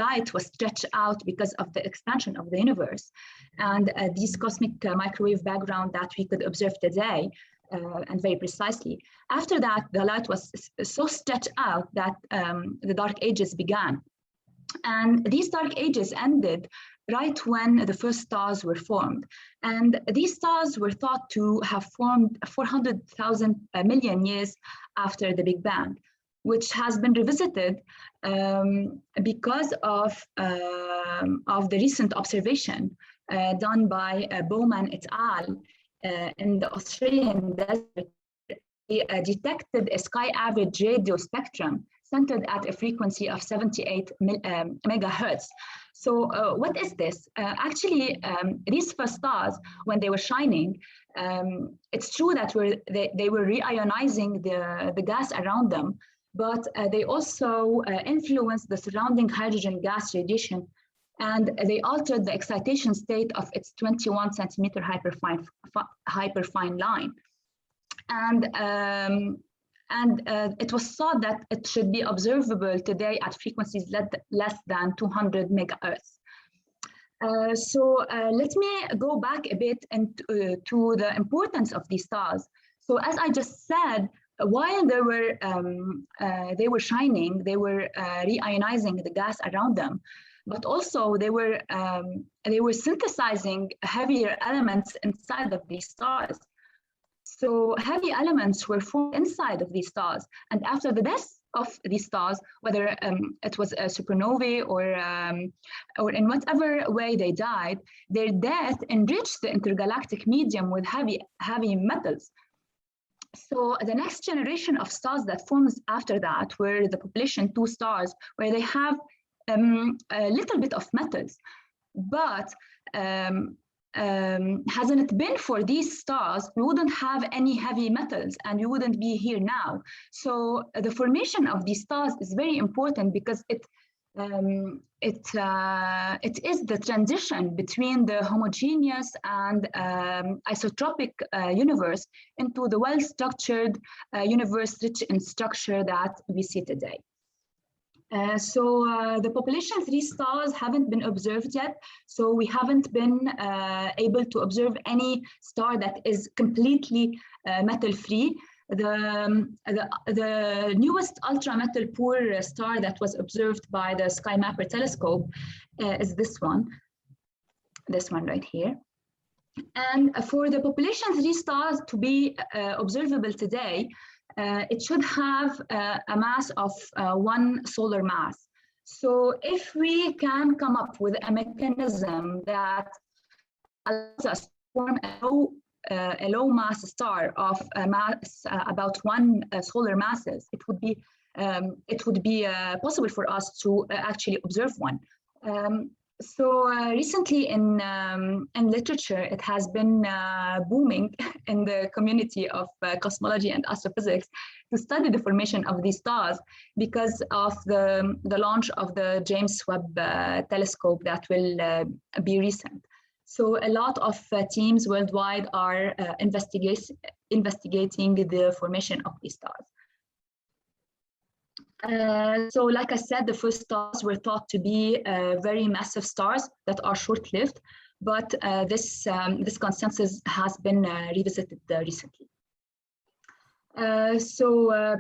A: light was stretched out because of the expansion of the universe, and this cosmic microwave background that we could observe today, and very precisely. After that, the light was so stretched out that the Dark Ages began, and these Dark Ages ended right when the first stars were formed. And these stars were thought to have formed 400,000 million years after the Big Bang, which has been revisited because of the recent observation done by Bowman et al. In the Australian desert. They detected a sky average radio spectrum centered at a frequency of 78 megahertz. So what is this? Actually, these first stars, when they were shining, it's true that they were reionizing the gas around them, but they also influenced the surrounding hydrogen gas radiation, and they altered the excitation state of its 21 centimeter hyperfine line. And it was thought that it should be observable today at frequencies less than 200 megahertz. So let me go back a bit to the importance of these stars. So as I just said, while they were shining, they were reionizing the gas around them, but also they were synthesizing heavier elements inside of these stars. So heavy elements were formed inside of these stars, and after the death of these stars, whether it was a supernovae or in whatever way they died, their death enriched the intergalactic medium with heavy metals. So the next generation of stars that forms after that were the population 2 stars, where they have a little bit of metals, but hasn't it been for these stars, we wouldn't have any heavy metals and we wouldn't be here now. So the formation of these stars is very important because it is the transition between the homogeneous and isotropic universe into the well-structured universe rich in structure that we see today. So the population 3 stars haven't been observed yet, so we haven't been able to observe any star that is completely metal-free. The newest ultra-metal poor star that was observed by the Sky Mapper telescope is this one right here. And for the population 3 stars to be observable today, it should have a mass of 1 solar mass. So if we can come up with a mechanism that allows us to form a low mass star of a mass about 1 solar masses, it would be possible for us to actually observe one. So recently in literature, it has been booming in the community of cosmology and astrophysics to study the formation of these stars because of the launch of the James Webb telescope that will be recent. So a lot of teams worldwide are investigating the formation of these stars. So like I said, the first stars were thought to be very massive stars that are short-lived, but this consensus has been revisited recently. So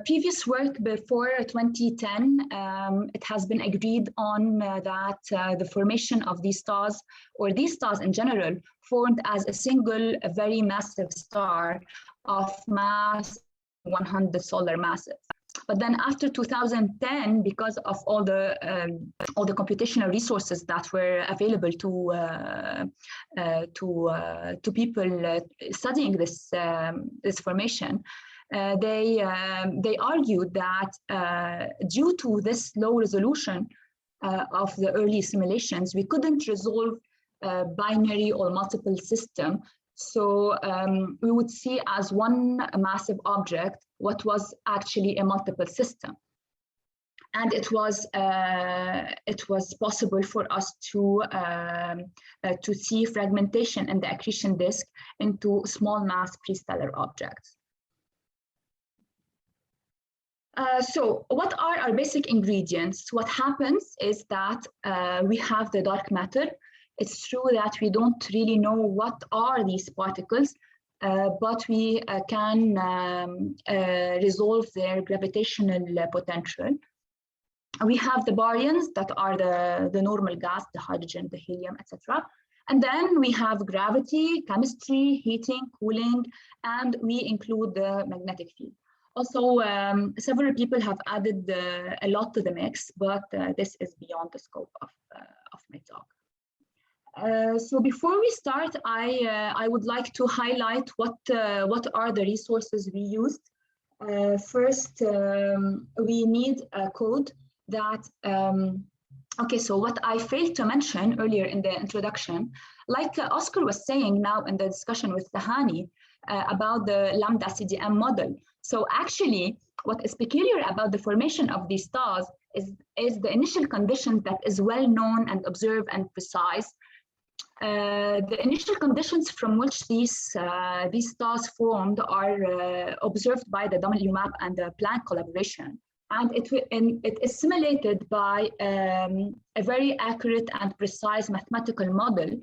A: previous work before 2010, it has been agreed on that the formation of these stars, or these stars in general, formed as a single very massive star of mass 100 solar masses. But then after 2010, because of all the computational resources that were available to people studying this formation, they argued that due to this low resolution of the early simulations, we couldn't resolve a binary or multiple system. So we would see as one massive object what was actually a multiple system. And it was possible for us to see fragmentation in the accretion disk into small mass prestellar objects. So what are our basic ingredients? What happens is that we have the dark matter. It's true that we don't really know what are these particles, but we can resolve their gravitational potential. We have the baryons that are the normal gas, the hydrogen, the helium, etc. And then we have gravity, chemistry, heating, cooling, and we include the magnetic field. Also, several people have added a lot to the mix, but this is beyond the scope of my talk. So before we start, I would like to highlight what are the resources we used. First, we need a code that, okay, so what I failed to mention earlier in the introduction, like Oscar was saying now in the discussion with Tahani, about the lambda CDM model. So actually, what is peculiar about the formation of these stars is the initial condition that is well known and observed and precise. The initial conditions from which these stars formed are observed by the WMAP and the Planck collaboration. And it is simulated by a very accurate and precise mathematical model.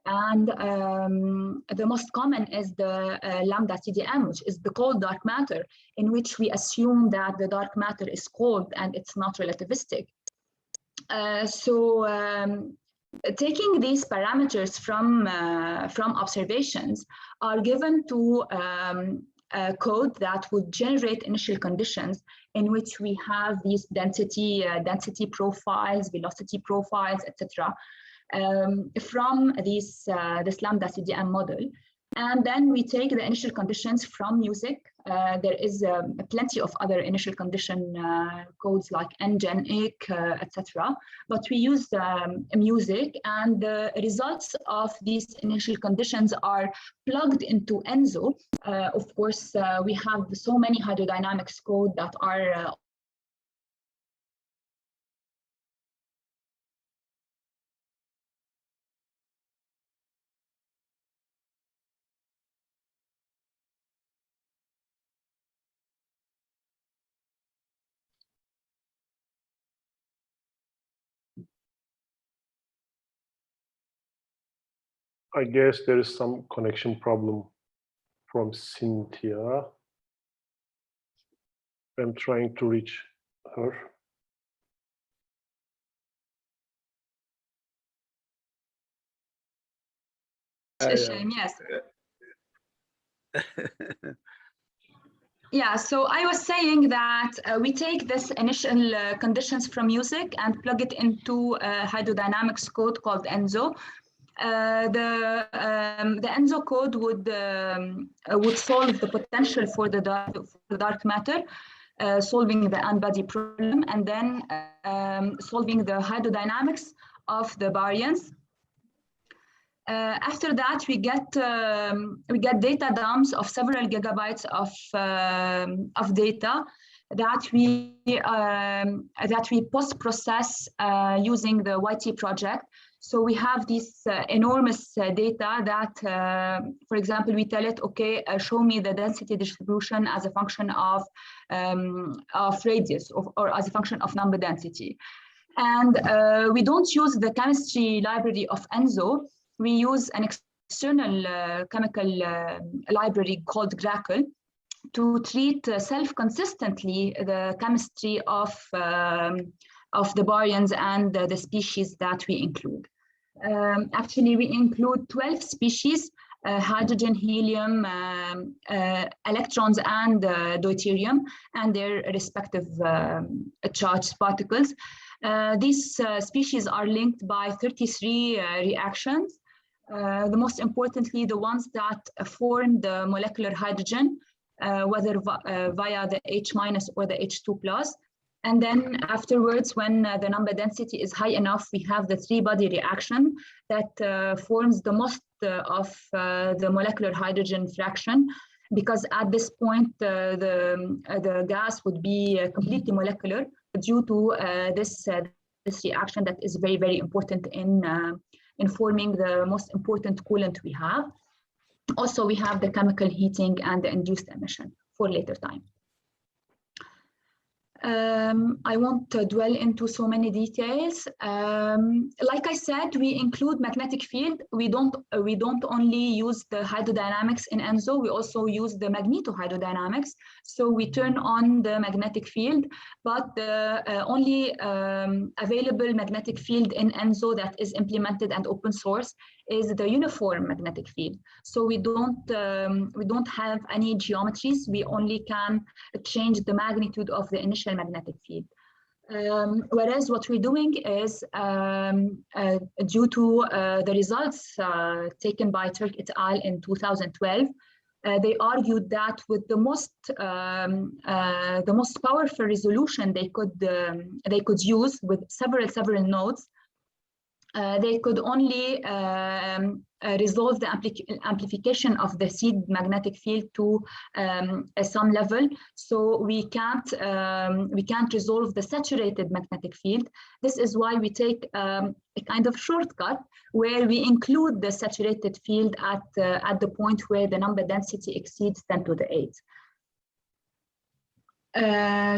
A: And the most common is the lambda CDM, which is the cold dark matter, in which we assume that the dark matter is cold and it's not relativistic. Taking these parameters from observations are given to a code that would generate initial conditions in which we have these density profiles, velocity profiles, etc. From this lambda CDM model. And then we take the initial conditions from music. There is plenty of other initial condition codes like NGen, etc. But we use music, and the results of these initial conditions are plugged into ENSO. Of course, we have so many hydrodynamics code that are
B: I guess there is some connection problem from Cynthia. I'm trying to reach her.
A: It's a shame, yes. Yeah, so I was saying that we take this initial conditions from music and plug it into a hydrodynamics code called ENSO. The ENSO code would solve the potential for the dark matter, solving the n-body problem, and then solving the hydrodynamics of the baryons. After that, we get data dumps of several gigabytes of data that we post-process using the YT project. So we have this enormous data that, for example, we tell it, okay, show me the density distribution as a function of radius or as a function of number density. And we don't use the chemistry library of ENSO. We use an external chemical library called Grackle to treat self-consistently the chemistry of the baryons and the species that we include. Actually, we include 12 species, hydrogen, helium, electrons, and deuterium, and their respective charged particles. These species are linked by 33 reactions. The most importantly, the ones that form the molecular hydrogen, whether via the H- or the H2+. And then afterwards, when the number density is high enough, we have the three-body reaction that forms the most of the molecular hydrogen fraction, because at this point, the gas would be completely molecular due to this reaction that is very, very important in forming the most important coolant we have. Also, we have the chemical heating and the induced emission for later time. I won't dwell into so many details. Like I said, we include magnetic field. We don't only use the hydrodynamics in ENSO, we also use the magnetohydrodynamics. So we turn on the magnetic field, but the only available magnetic field in ENSO that is implemented and open source is the uniform magnetic field. So we don't have any geometries. We only can change the magnitude of the initial magnetic field. Whereas what we're doing is, due to the results taken by Turk et al. In 2012, they argued that with the most powerful resolution they could use with several nodes, they could only resolve the amplification of the seed magnetic field to some level. So we can't resolve the saturated magnetic field. This is why we take a kind of shortcut where we include the saturated field at the point where the number density exceeds 10 to the 8.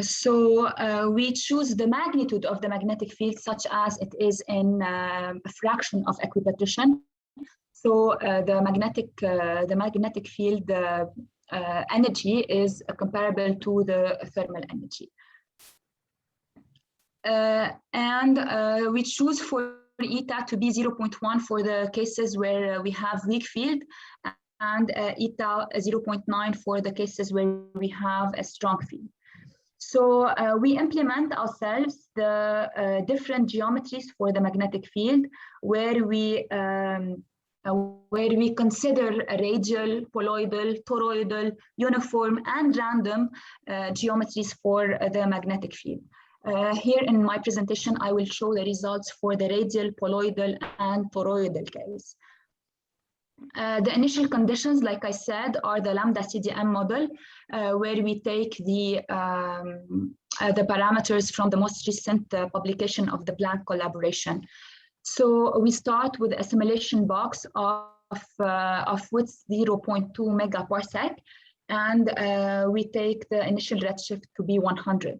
A: So we choose the magnitude of the magnetic field such as it is in a fraction of equipartition. So the magnetic field energy is comparable to the thermal energy. And we choose for eta to be 0.1 for the cases where we have weak field, and eta 0.9 for the cases where we have a strong field. So we implement ourselves the different geometries for the magnetic field, where we consider radial, poloidal, toroidal, uniform, and random geometries for the magnetic field. Here in my presentation, I will show the results for the radial, poloidal, and toroidal case. The initial conditions, like I said, are the lambda CDM model, where we take the parameters from the most recent publication of the Planck collaboration. So we start with a simulation box of width 0.2 megaparsec, and we take the initial redshift to be 100.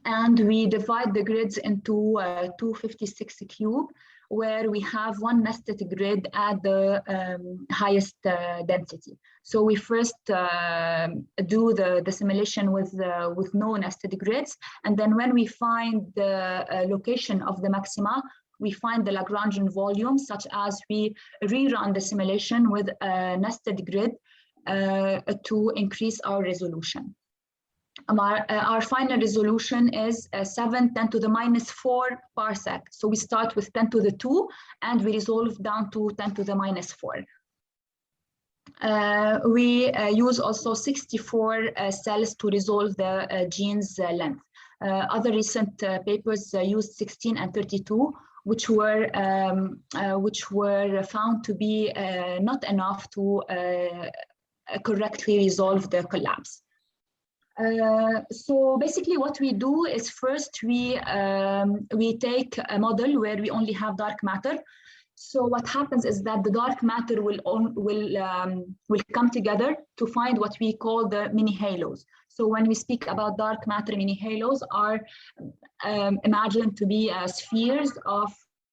A: And we divide the grids into 256 cube, where we have one nested grid at the highest density. So we first do the simulation with no nested grids, and then when we find the location of the maxima, we find the Lagrangian volume, such as we rerun the simulation with a nested grid to increase our resolution. Our final resolution is 10 to the minus 4 parsec. So we start with 10 to the 2 and we resolve down to 10 to the minus 4. We use also 64 cells to resolve the gene's length. Other recent papers used 16 and 32, which were found to be not enough to correctly resolve the collapse. So basically what we do is first we take a model where we only have dark matter. So what happens is that the dark matter will come together to find what we call the mini halos. So when we speak about dark matter, mini halos are imagined to be spheres of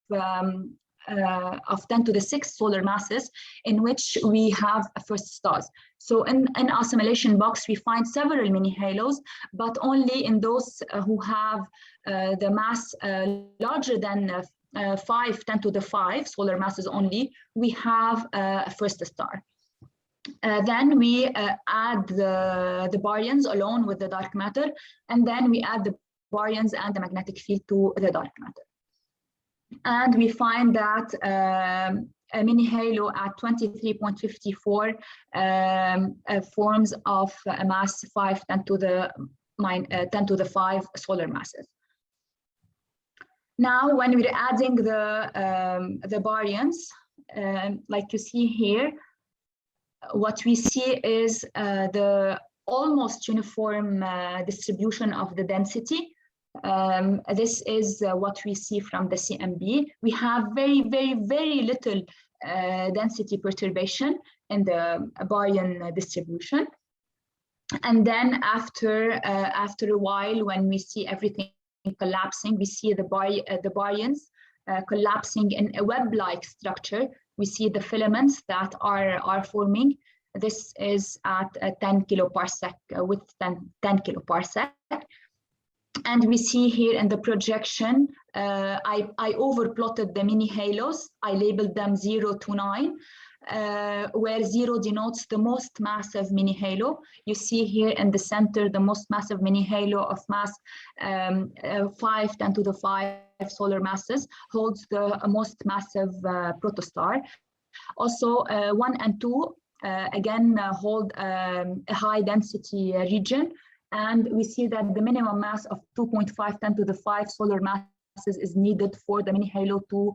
A: 10 to the 6 solar masses in which we have first stars. So in our simulation box, we find several mini halos, but only in those who have the mass larger than 10 to the 5 solar masses only, we have a first star. Then we add the baryons alone with the dark matter, and then we add the baryons and the magnetic field to the dark matter. And we find that a mini halo at 23.54 forms of a mass 10 to the 5 solar masses. Now, when we're adding the baryons, like you see here, what we see is the almost uniform distribution of the density. This is what we see from the CMB. We have very, very, very little density perturbation in the baryon distribution. And then after a while, when we see everything collapsing, we see the baryons collapsing in a web-like structure. We see the filaments that are forming. This is at 10 kiloparsec with 10 kiloparsec. And we see here in the projection, I overplotted the mini halos. I labeled them 0 to 9, where 0 denotes the most massive mini halo. You see here in the center, the most massive mini halo of mass 10 to the 5 solar masses holds the most massive protostar. Also, 1 and 2 again hold a high density region. And we see that the minimum mass of 2.5 10 to the 5 solar masses is needed for the mini halo to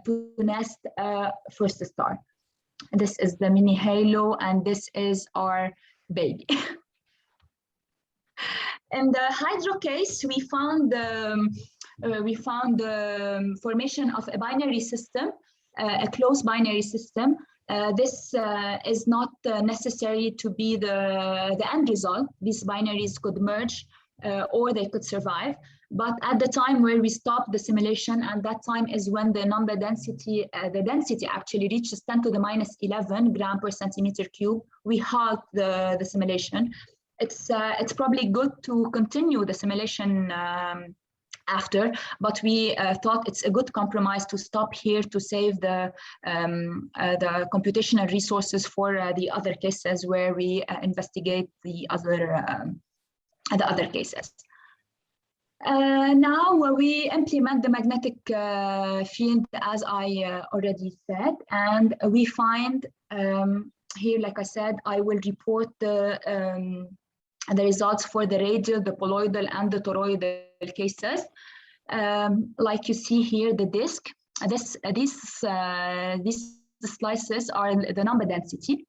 A: to nest a first star. This is the mini halo, and this is our baby. In the hydro case, we found the formation of a binary system, a closed binary system. This is not necessary to be the end result. These binaries could merge or they could survive. But at the time where we stopped the simulation, and that time is when the number density, the density actually reaches 10 to the minus 11 gram per centimeter cube, we halt the simulation. It's probably good to continue the simulation after, but we thought it's a good compromise to stop here to save the computational resources for the other cases where we investigate the other cases. Now we implement the magnetic field, as I already said, and we find here, like I said, I will report the results for the radial, the poloidal, and the toroidal cases. Like you see here, the disk. These slices are the number density,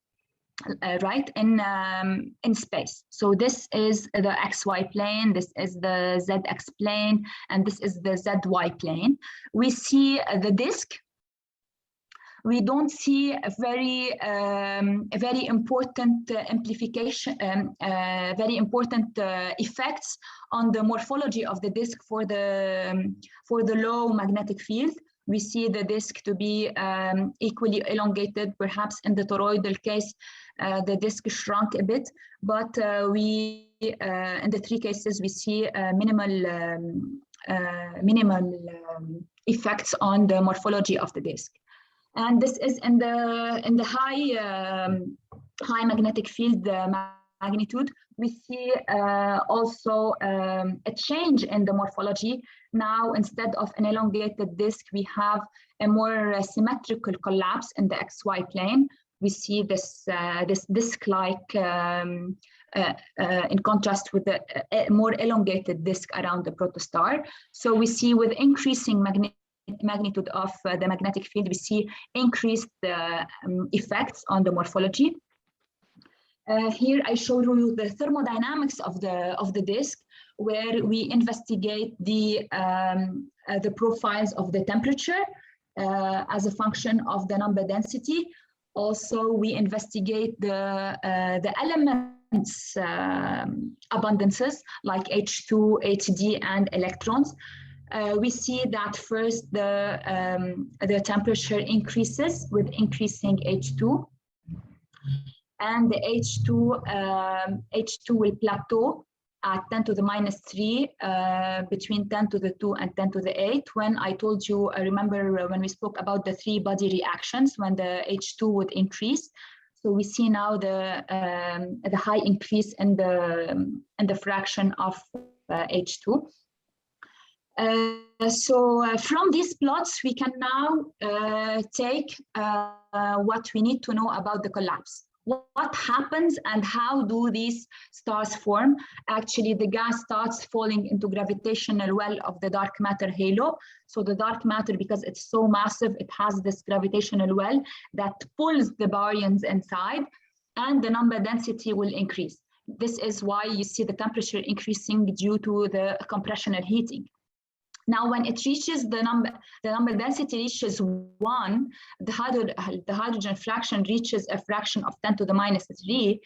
A: right, in space. So this is the XY plane, this is the ZX plane, and this is the ZY plane. We see the disk. We don't see a very important amplification, very important effects on the morphology of the disk for the low magnetic field. We see the disk to be equally elongated. Perhaps in the toroidal case, the disk shrunk a bit, but in the three cases we see minimal effects on the morphology of the disk. And this is in the high magnetic field magnitude. We see also a change in the morphology. Now, instead of an elongated disk, we have a more symmetrical collapse in the XY plane. We see this disk-like in contrast with a more elongated disk around the protostar. So we see with increasing magnitude of the magnetic field, we see increased effects on the morphology. Here I show you the thermodynamics of the disk, where we investigate the profiles of the temperature as a function of the number density. Also, we investigate the elements abundances like H2, HD, and electrons. We see that first the temperature increases with increasing H2, and the H2 will plateau at 10 to the minus 3 between 10 to the 2 and 10 to the 8. When I told you, I remember when we spoke about the three body reactions, when the H2 would increase. So we see now the high increase in the fraction of H2. So from these plots, we can now take what we need to know about the collapse. What happens and how do these stars form? Actually, the gas starts falling into gravitational well of the dark matter halo. So the dark matter, because it's so massive, it has this gravitational well that pulls the baryons inside, and the number density will increase. This is why you see the temperature increasing due to the compressional heating. Now, when it reaches the number density reaches 1, the hydrogen fraction reaches a fraction of 10 to the minus 3.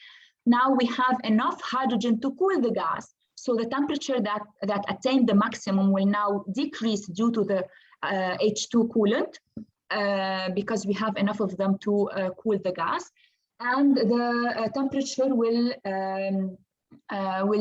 A: Now we have enough hydrogen to cool the gas. So the temperature that attained the maximum will now decrease due to the H2 coolant, because we have enough of them to cool the gas. And the temperature will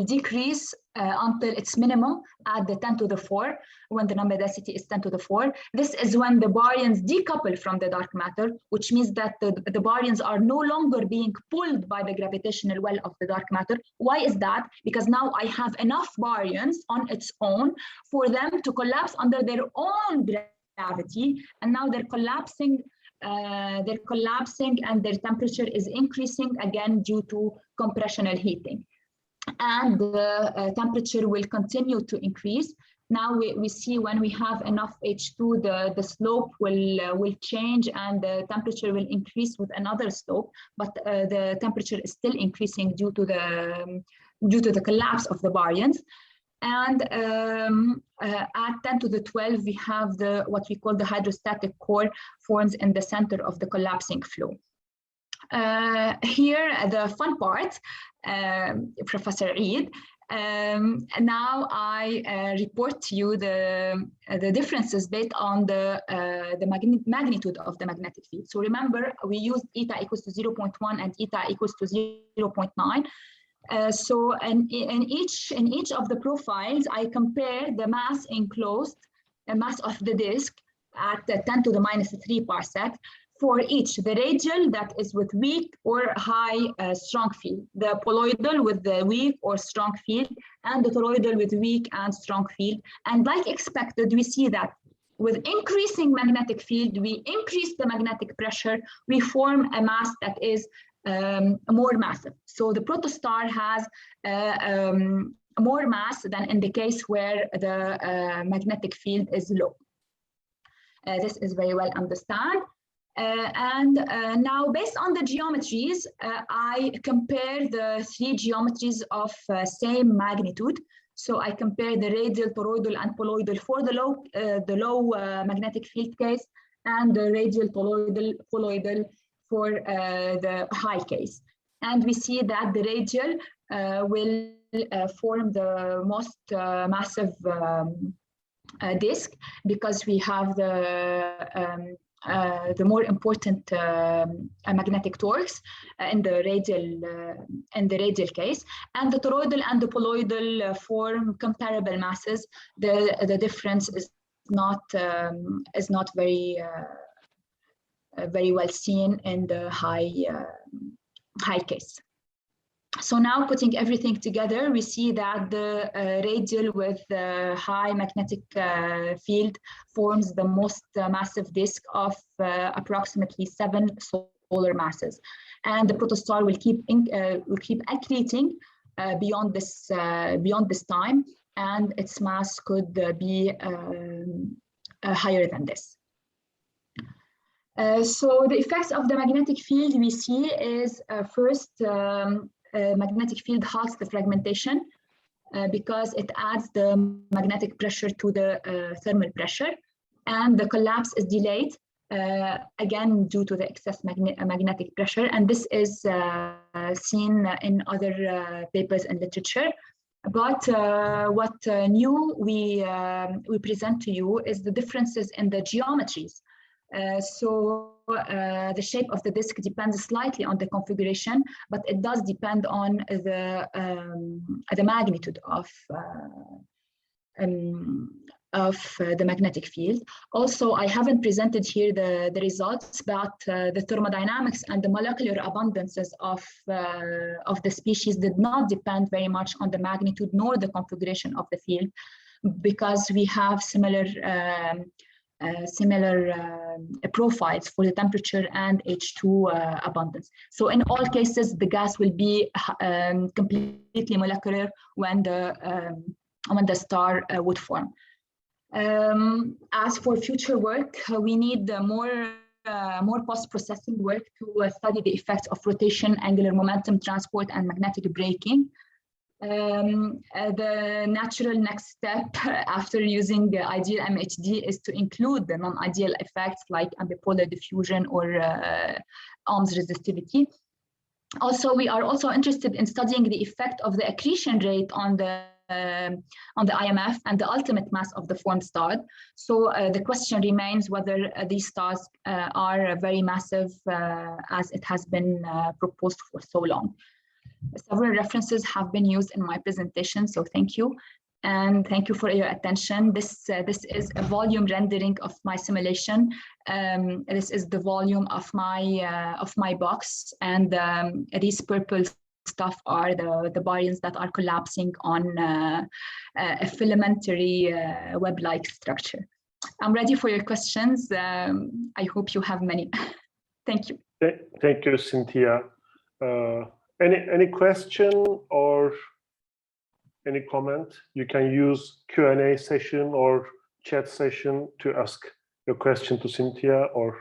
A: decrease until its minimum at the 10 to the 4, when the number density is 10 to the 4. This is when the baryons decouple from the dark matter, which means that the baryons are no longer being pulled by the gravitational well of the dark matter. Why is that? Because now I have enough baryons on its own for them to collapse under their own gravity, and now they're collapsing and their temperature is increasing again due to compressional heating. And the temperature will continue to increase Now we see when we have enough H2, the slope will change and the temperature will increase with another slope, but the temperature is still increasing due to the collapse of the baryons. And at 10 to the 12, we have what we call the hydrostatic core forms in the center of the collapsing flow. Here, the fun part, Professor Eid. Now I report to you the differences based on the magnitude of the magnetic field. So remember, we used eta equals to 0.1 and eta equals to 0.9. So in each of the profiles, I compare the mass enclosed, the mass of the disk at 10 to the minus 3 parsec for each, the radial that is with weak or high strong field, the poloidal with the weak or strong field, and the toroidal with weak and strong field. And like expected, we see that with increasing magnetic field, we increase the magnetic pressure, we form a mass that is more massive. So the protostar has more mass than in the case where the magnetic field is low. This is very well understood. Now, based on the geometries, I compare the three geometries of same magnitude. So I compare the radial, toroidal, and poloidal for the low magnetic field case, and the radial, poloidal for the high case. And we see that the radial will form the most massive disk, because we have the more important magnetic torques in the radial case, and the toroidal and the poloidal form comparable masses. The difference is not very well seen in the high case. So now, putting everything together, we see that the radial with the high magnetic field forms the most massive disk of approximately 7 solar masses, and the protostar will keep accreting beyond this time, and its mass could be higher than this. So the effects of the magnetic field we see is first, magnetic field halts the fragmentation because it adds the magnetic pressure to the thermal pressure, and the collapse is delayed again due to the excess magnetic pressure, and this is seen in other papers and literature. But what new we present to you is the differences in the geometries. So the shape of the disk depends slightly on the configuration, but it does depend on the magnitude of the magnetic field. Also, I haven't presented here the results, but the thermodynamics and the molecular abundances of the species did not depend very much on the magnitude nor the configuration of the field, because we have similar profiles for the temperature and H2 abundance. So in all cases, the gas will be completely molecular when the star would form. As for future work, we need more post-processing work to study the effects of rotation, angular momentum transport, and magnetic braking. The natural next step after using ideal MHD is to include the non-ideal effects like ambipolar diffusion or Ohm's resistivity. Also, we are also interested in studying the effect of the accretion rate on the IMF and the ultimate mass of the formed star. So the question remains whether these stars are very massive as it has been proposed for so long. Several references have been used in my presentation, so thank you. And thank you for your attention. This is a volume rendering of my simulation. This is the volume of my box, and these purple stuff are the baryons that are collapsing on a filamentary web-like structure. I'm ready for your questions. I hope you have many. Thank you.
B: Thank you, Cynthia. Any question or any comment, you can use Q&A session or chat session to ask your question to Cynthia or.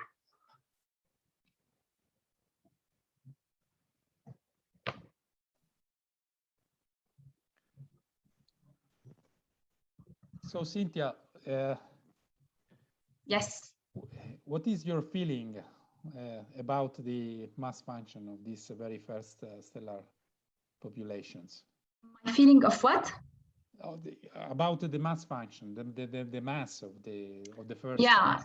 D: So Cynthia,
A: yes.
D: What is your feeling about the mass function of these very first stellar populations?
A: My feeling of what?
D: About the mass function, the mass of the first.
A: Yeah,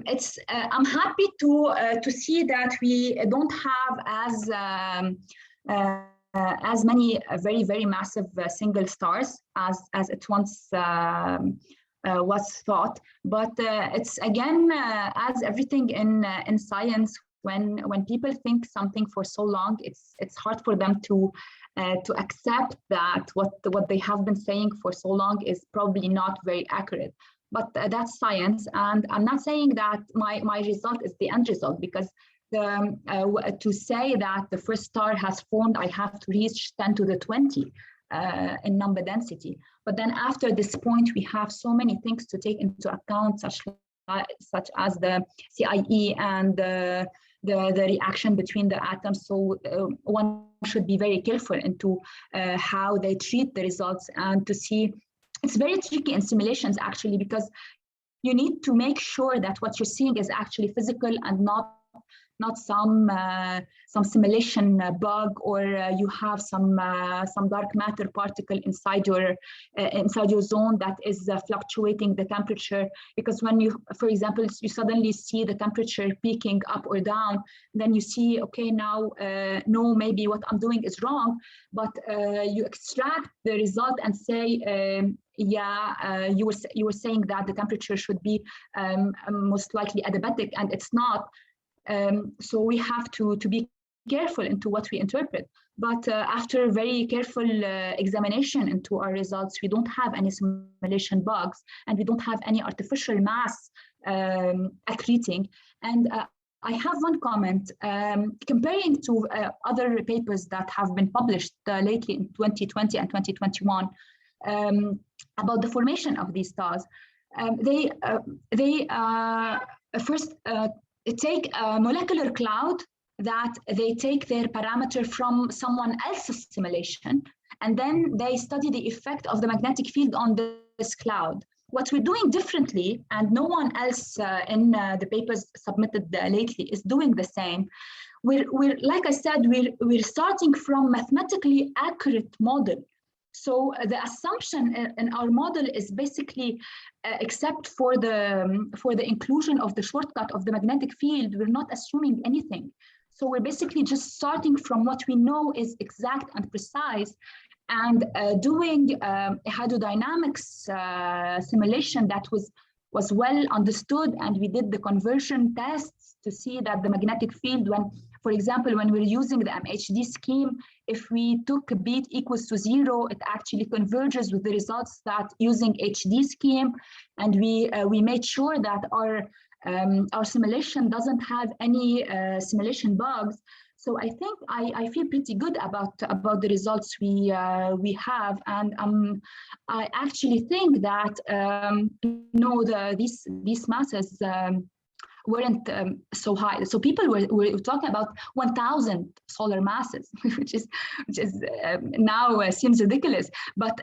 A: it's. I'm happy to see that we don't have as many very massive single stars as it once was thought. But it's again, as everything in science, when people think something for so long, it's hard for them to accept that what they have been saying for so long is probably not very accurate. But that's science, and I'm not saying that my result is the end result, because to say that the first star has formed, I have to reach 10 to the 20 in number density. But then after this point, we have so many things to take into account, such as the CIE and the reaction between the atoms. So one should be very careful into how they treat the results, and to see. It's very tricky in simulations, actually, because you need to make sure that what you're seeing is actually physical and not some simulation bug, or you have some dark matter particle inside your zone that is fluctuating the temperature. Because when you, for example, you suddenly see the temperature peaking up or down, then you see, okay, now no, maybe what I'm doing is wrong, but you extract the result and say, yeah, you were saying that the temperature should be most likely adiabatic, and it's not. So we have to be careful into what we interpret. But after very careful examination into our results, we don't have any simulation bugs, and we don't have any artificial mass accreting. And I have one comment. Comparing to other papers that have been published lately in 2020 and 2021 about the formation of these stars, they first take a molecular cloud that they take their parameter from someone else's simulation, and then they study the effect of the magnetic field on this cloud. What we're doing differently, and no one else in the papers submitted lately is doing the same. We're like I said, we're starting from mathematically accurate model. So the assumption in our model is basically, except for the inclusion of the shortcut of the magnetic field, we're not assuming anything. So we're basically just starting from what we know is exact and precise, and doing a hydrodynamics simulation that was well understood, and we did the conversion tests to see that the magnetic field, for example, when we're using the MHD scheme, if we took a beat equals to 0, it actually converges with the results that using HD scheme, and we made sure that our simulation doesn't have any simulation bugs. So I think I feel pretty good about the results we have, and I actually think that these masses weren't so high. So people were talking about 1,000 solar masses, which is now seems ridiculous. But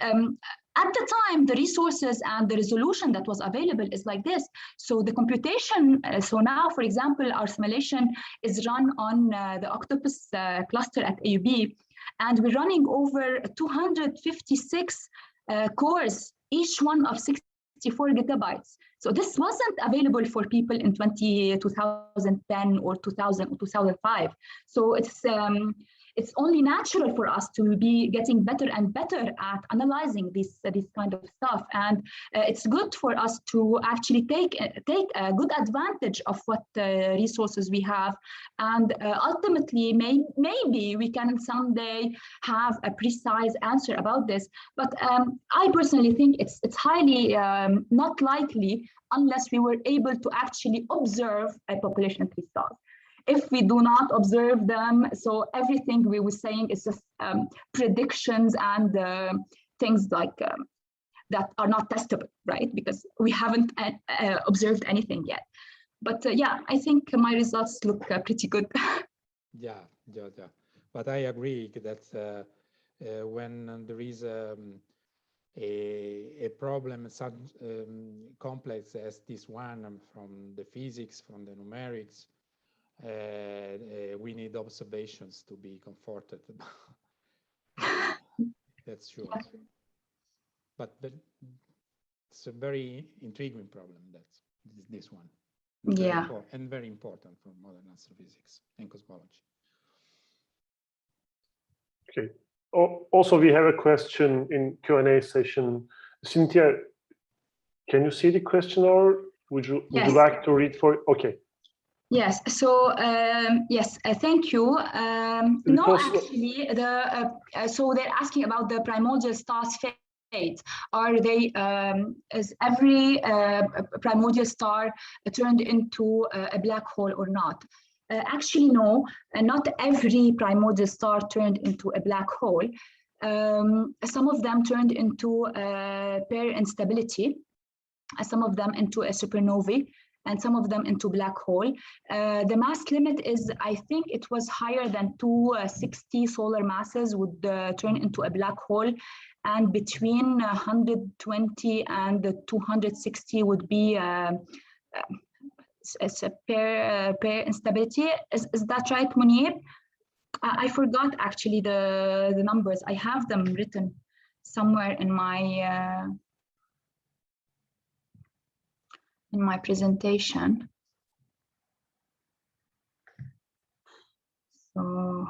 A: at the time, the resources and the resolution that was available is like this. So the computation, so now, for example, our simulation is run on the Octopus cluster at AUB, and we're running over 256 cores, each one of 64 gigabytes. So this wasn't available for people in 2010 or 2000 or 2005. So it's only natural for us to be getting better and better at analyzing this kind of stuff. And it's good for us to actually take a good advantage of what resources we have. And ultimately, maybe we can someday have a precise answer about this. But I personally think it's highly not likely unless we were able to actually observe a population of these stars. If we do not observe them, so everything we were saying is just predictions and things like that are not testable, right? Because we haven't observed anything yet. But yeah, I think my results look pretty good.
D: Yeah. But I agree that when there is a problem such complex as this one, from the physics, from the numerics, we need observations to be comforted. That's true. But it's a very intriguing problem. That's this one.
A: Yeah.
D: And very important for modern astrophysics and cosmology.
B: Okay. Also, we have a question in Q&A session. Cynthia, can you see the question, or would you like to read for it? Okay.
A: Yes. So yes, thank you. No, actually, so they're asking about the primordial stars' fate. Are they? Is every primordial star turned into a black hole or not? Actually, no. Not every primordial star turned into a black hole. Some of them turned into pair instability. Some of them into a supernovae, and some of them into black hole. The mass limit is, I think it was higher than 260 solar masses would turn into a black hole, and between 120 and 260 would be as a pair instability. Is that right, Munir? I forgot actually the numbers. I have them written somewhere in my presentation. So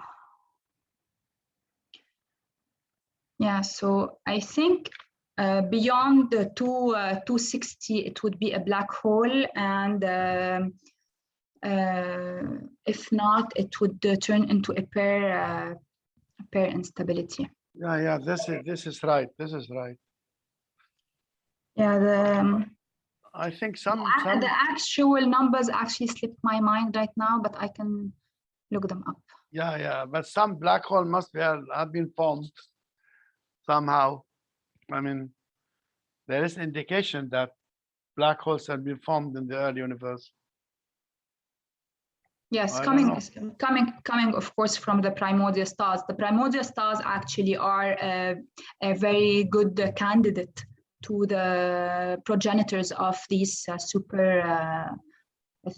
A: yeah, so I think beyond the 260, it would be a black hole, and if not, it would turn into a pair instability.
F: Yeah, this is right. This is right.
A: Yeah,
F: I think
A: the actual numbers actually slipped my mind right now, but I can look them up.
F: Yeah, but some black hole must have been formed somehow. I mean, there is indication that black holes have been formed in the early universe.
A: Yes, coming, of course, from the primordial stars. The primordial stars actually are a very good candidate to the progenitors of these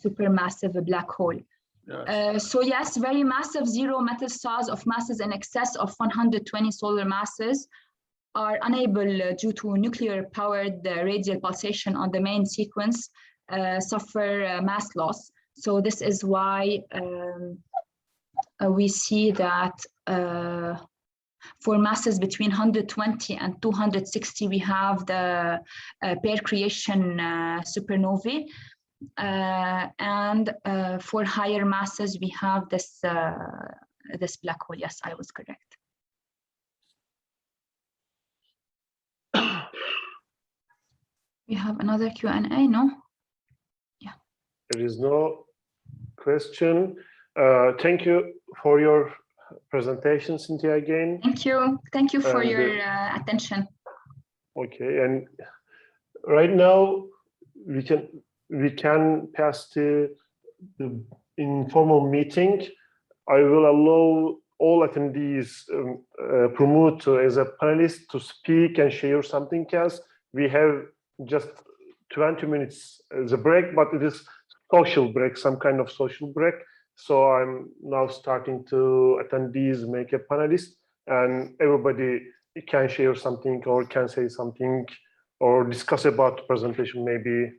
A: supermassive black hole.
F: Yes.
A: So yes, very massive zero matter stars of masses in excess of 120 solar masses are unable, due to nuclear powered radial pulsation on the main sequence, suffer mass loss. So this is why we see that for masses between 120 and 260, we have the pair creation supernovae. And for higher masses, we have this black hole. Yes, I was correct. We have another Q&A, no? Yeah.
B: There is no question. Thank you for your presentation, Cynthia, again.
A: Thank you. Thank you for your attention.
B: Okay, and right now we can pass to the informal meeting. I will allow all attendees promote as a panelist to speak and share something else. We have just 20 minutes as a break, but it is social break, some kind of social break. So I'm now starting to attendees make a panelist, and everybody can share something or can say something or discuss about the presentation, maybe,